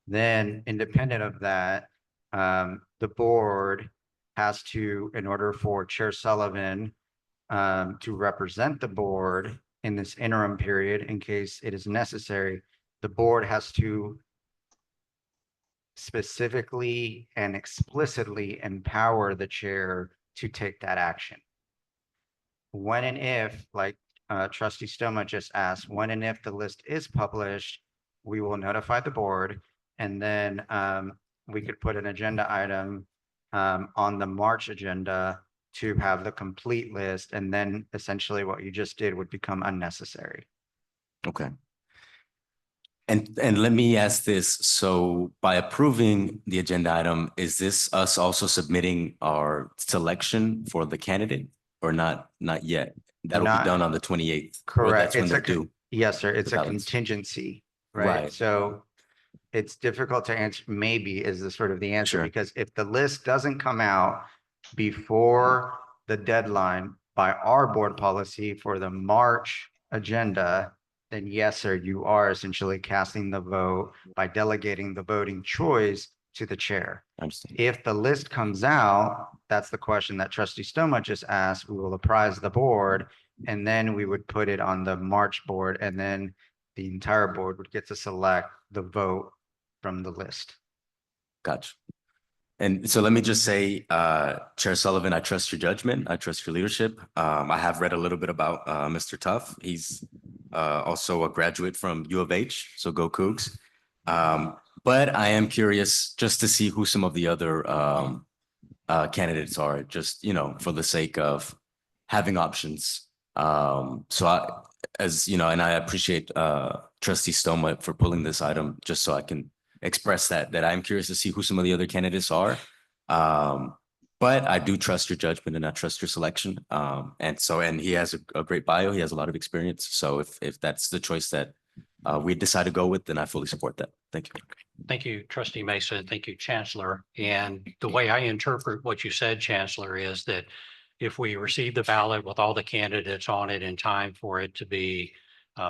Then independent of that, the board has to, in order for Chair Sullivan to represent the board in this interim period, in case it is necessary, the board has to specifically and explicitly empower the chair to take that action. When and if, like Trustee Stoma just asked, when and if the list is published, we will notify the board, and then we could put an agenda item on the March agenda to have the complete list, and then essentially what you just did would become unnecessary. Okay. And let me ask this. So by approving the agenda item, is this us also submitting our selection for the candidate or not? Not yet. That'll be done on the 28th. Correct. That's when It's they're due. Yes, sir. It's the a ballots. contingency, right? Right. So it's difficult to answer. Maybe is the sort of the answer, Sure. because if the list doesn't come out before the deadline by our board policy for the March agenda, then yes, sir, you are essentially casting the vote by delegating the voting choice to the chair. I understand. If the list comes out, that's the question that Trustee Stoma just asked, we will apprise the board, and then we would put it on the March board, and then the entire board would get to select the vote from the list. Gotcha. And so let me just say, Chair Sullivan, I trust your judgment. I trust your leadership. I have read a little bit about Mr. Tuff. He's also a graduate from U of H, so go Cougs. But I am curious just to see who some of the other candidates are, just, you know, for the sake of having options. As you know, and I appreciate Trustee Stoma for pulling this item, just so I can express that I'm curious to see who some of the other candidates are. But I do trust your judgment and I trust your selection. And he has a great bio. He has a lot of experience. So if that's the choice that we decide to go with, then I fully support that. Thank you. Thank you, Trustee Mason. Thank you, Chancellor. And the way I interpret what you said, Chancellor, is that if we receive the ballot with all the candidates on it in time for it to be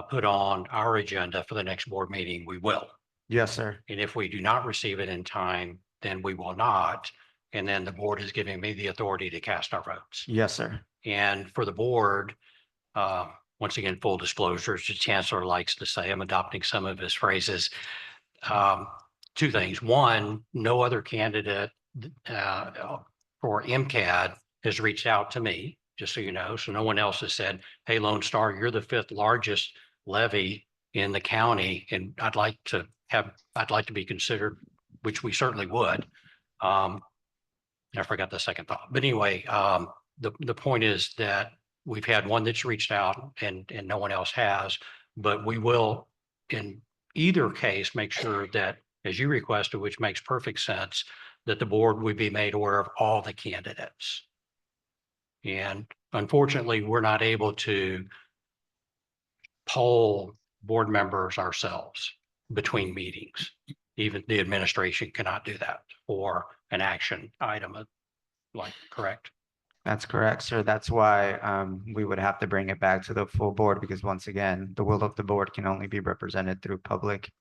put on our agenda for the next board meeting, we will. Yes, sir. And if we do not receive it in time, then we will not. And then the board is giving me the authority to cast our votes. Yes, sir. And for the board, once again, full disclosure, as the Chancellor likes to say, I'm adopting some of his phrases. Two things. One, no other candidate for MCAD has reached out to me, just so you know. So no one else has said, hey, Lone Star, you're the 5th largest levy in the county, and I'd like to be considered, which we certainly would. I forgot the second thought, but anyway, the point is that we've had one that's reached out and no one else has, but we will in either case make sure that, as you requested, which makes perfect sense, that the board would be made aware of all the candidates. And unfortunately, we're not able to poll board members ourselves between meetings. Even the administration cannot do that for an action item, like, correct? That's correct, sir. That's why we would have to bring it back to the full board, because once again, the will of the board can only be represented through public,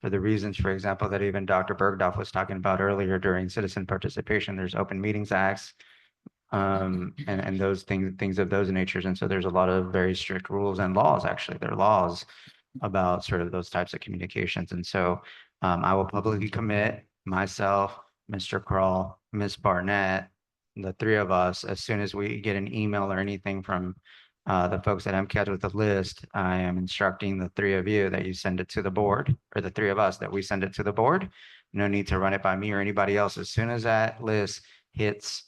for the reasons, for example, that even Dr. Bergdorf was talking about earlier during citizen participation. There's open meetings acts and those things of those natures. And so there's a lot of very strict rules and laws, actually. There are laws about sort of those types of communications. And so I will publicly commit myself, Mr. Kroll, Ms. Barnett, the 3 of us, as soon as we get an email or anything from the folks at MCAD with the list, I am instructing the 3 of you that you send it to the board, or the 3 of us that we send it to the board. No need to run it by me or anybody else. As soon as that list hits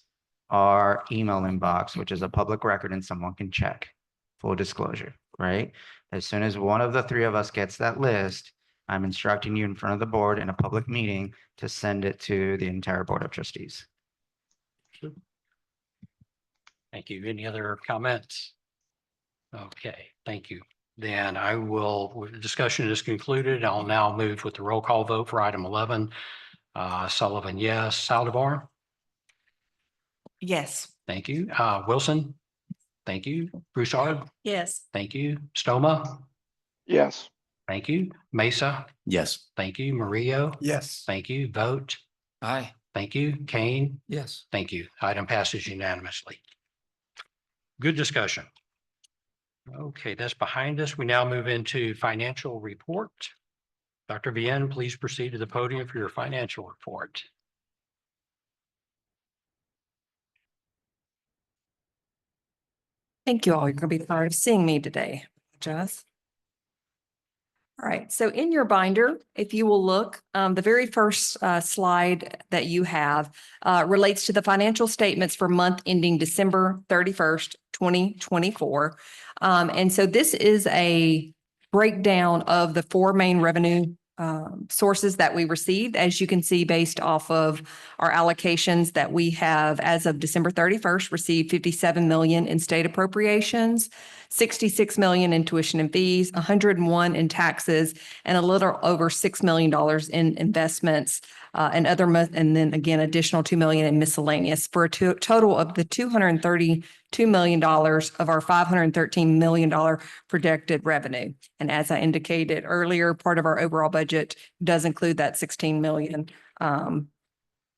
our email inbox, which is a public record and someone can check, full disclosure, right? As soon as one of the 3 of us gets that list, I'm instructing you in front of the board in a public meeting to send it to the entire Board of Trustees. Thank you. Any other comments? Okay, thank you. Then I will, discussion is concluded. I'll now move with the roll call vote for item 11. Sullivan, yes. Saldivar? Yes. Thank you. Wilson? Thank you. Broussard? Yes. Thank you. Stoma? Yes. Thank you. Mesa? Yes. Thank you. Murillo? Yes. Thank you. Vote? Aye. Thank you. Kane? Yes. Thank you. Item passes unanimously. Good discussion. Okay, that's behind us. We now move into financial report. Dr. Vienne, please proceed to the podium for your financial report. Thank you all. You're going to be tired of seeing me today, Jess. All right, so in your binder, if you will look, the very first slide that you have relates to the financial statements for month ending December 31st, 2024. And so this is a breakdown of the four main revenue sources that we received, as you can see, based off of our allocations that we have as of December 31st, received 57 million in state appropriations, 66 million in tuition and fees, 101 in taxes, and a little over $6 million in investments and and then again, additional 2 million in miscellaneous for a total of the $232 million of our $513 million projected revenue. And as I indicated earlier, part of our overall budget does include that 16 million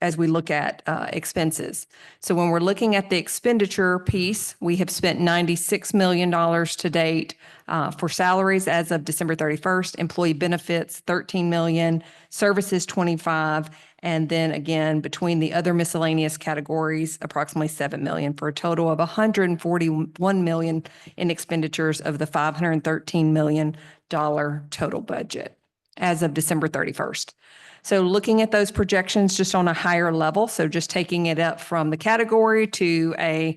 as we look at expenses. So when we're looking at the expenditure piece, we have spent $96 million to date for salaries as of December 31st, employee benefits, 13 million, services, 25, and then again, between the other miscellaneous categories, approximately 7 million for a total of 141 million in expenditures of the $513 million total budget as of December 31st. So looking at those projections just on a higher level, so just taking it up from the category to a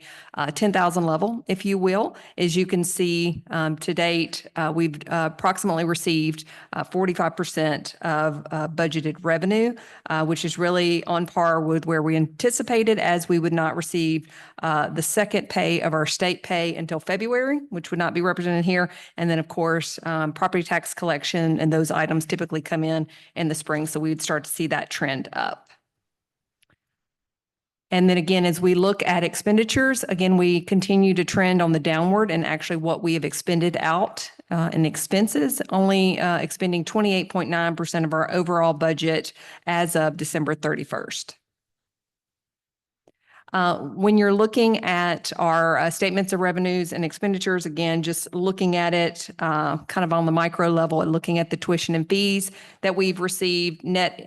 10,000 level, if you will, as you can see to date, we've approximately received 45% of budgeted revenue, which is really on par with where we anticipated, as we would not receive the second pay of our state pay until February, which would not be represented here. And then, of course, property tax collection and those items typically come in the spring. So we'd start to see that trend up. And then again, as we look at expenditures, again, we continue to trend on the downward, and actually what we have expended out in expenses, only expending 28.9% of our overall budget as of December 31st. When you're looking at our statements of revenues and expenditures, again, just looking at it kind of on the micro level and looking at the tuition and fees that we've received, net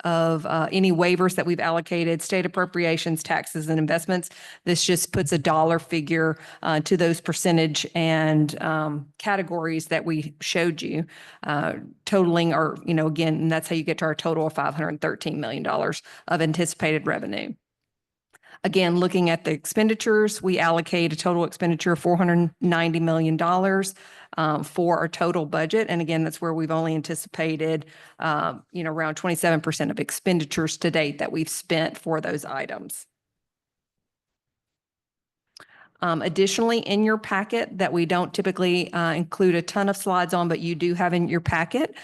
of any waivers that we've allocated, state appropriations, taxes, and investments. This just puts a dollar figure to those percentage and categories that we showed you, totaling, or, again, and that's how you get to our total of $513 million of anticipated revenue. Again, looking at the expenditures, we allocate a total expenditure of $490 million for our total budget. And again, that's where we've only anticipated, around 27% of expenditures to date that we've spent for those items. Additionally, in your packet that we don't typically include a ton of slides on, but you do have in your packet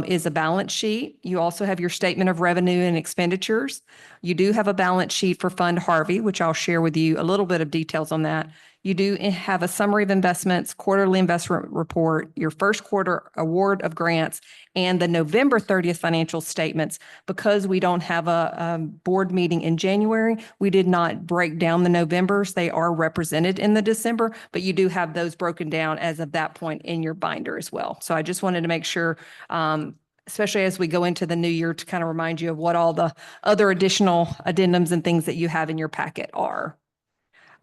is a balance sheet. You also have your statement of revenue and expenditures. You do have a balance sheet for Fund Harvey, which I'll share with you a little bit of details on that. You do have a summary of investments, quarterly investment report, your first quarter award of grants, and the November 30th financial statements. Because we don't have a board meeting in January, we did not break down the Novembers. They are represented in the December, but you do have those broken down as of that point in your binder as well. So I just wanted to make sure, especially as we go into the new year, to kind of remind you of what all the other additional addendums and things that you have in your packet are.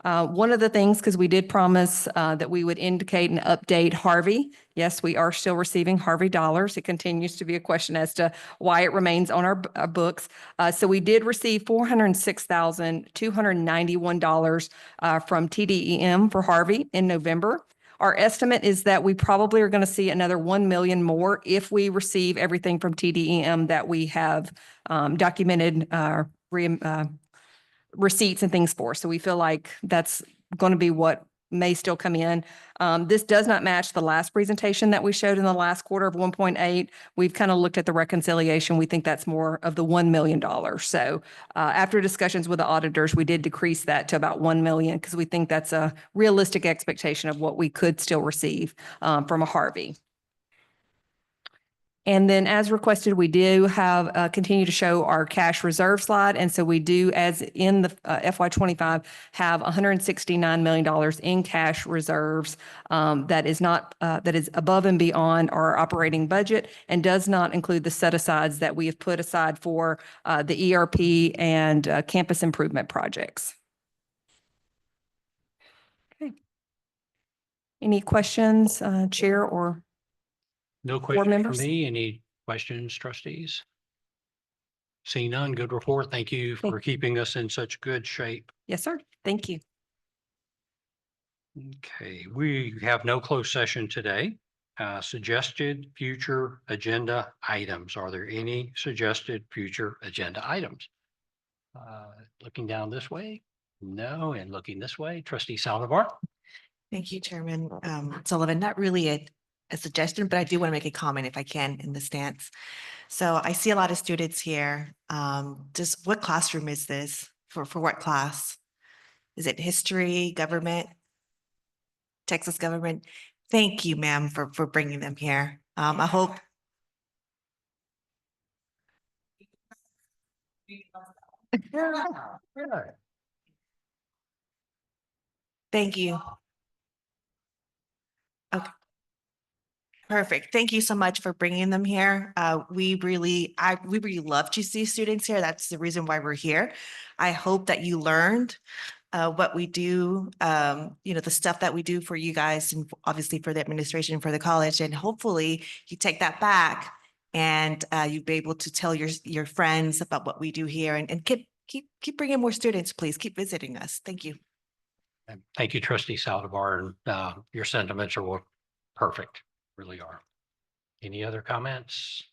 One of the things, because we did promise that we would indicate and update Harvey. Yes, we are still receiving Harvey dollars. It continues to be a question as to why it remains on our books. So we did receive $406,291 from TDEM for Harvey in November. Our estimate is that we probably are going to see another 1 million more if we receive everything from TDEM that we have documented receipts and things for. So we feel like that's going to be what may still come in. This does not match the last presentation that we showed in the last quarter of 1.8. We've kind of looked at the reconciliation. We think that's more of the $1 million. So after discussions with the auditors, we did decrease that to about 1 million because we think that's a realistic expectation of what we could still receive from a Harvey. And then as requested, we do have, continue to show our cash reserve slide. And so we do, as in the FY25, have $169 million in cash reserves that is not, that is above and beyond our operating budget and does not include the set-asides that we have put aside for the ERP and campus improvement projects. Okay. Any questions, Chair or No board questions from members? me. Any questions, trustees? Seeing none, good report. Thank you Thank- for keeping us in such good shape. Yes, sir. Thank you. Okay, we have no closed session today. Suggested future agenda items. Are there any suggested future agenda items? Looking down this way? No, and looking this way, trustee Saldivar. Thank you, Chairman Sullivan. Not really a suggestion, but I do want to make a comment if I can in the stance. So I see a lot of students here. Just what classroom is this? For what class? Is it history, government? Texas government? Thank you, ma'am, for bringing them here. I hope. Thank you. Okay. Perfect. Thank you so much for bringing them here. We really love to see students here. That's the reason why we're here. I hope that you learned what we do, the stuff that we do for you guys and obviously for the administration, for the college, and hopefully you take that back and you'll be able to tell your friends about what we do here and keep bringing more students, please. Keep visiting us. Thank you. And thank you, trustee Saldivar, and your sentiments are perfect, really are. Any other comments?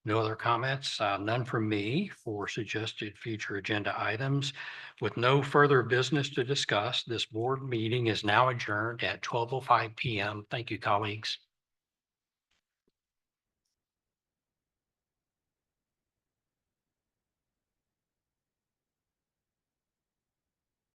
No other comments, none from me for suggested future agenda items. With no further business to discuss, this board meeting is now adjourned at 12:05 p.m. Thank you, colleagues.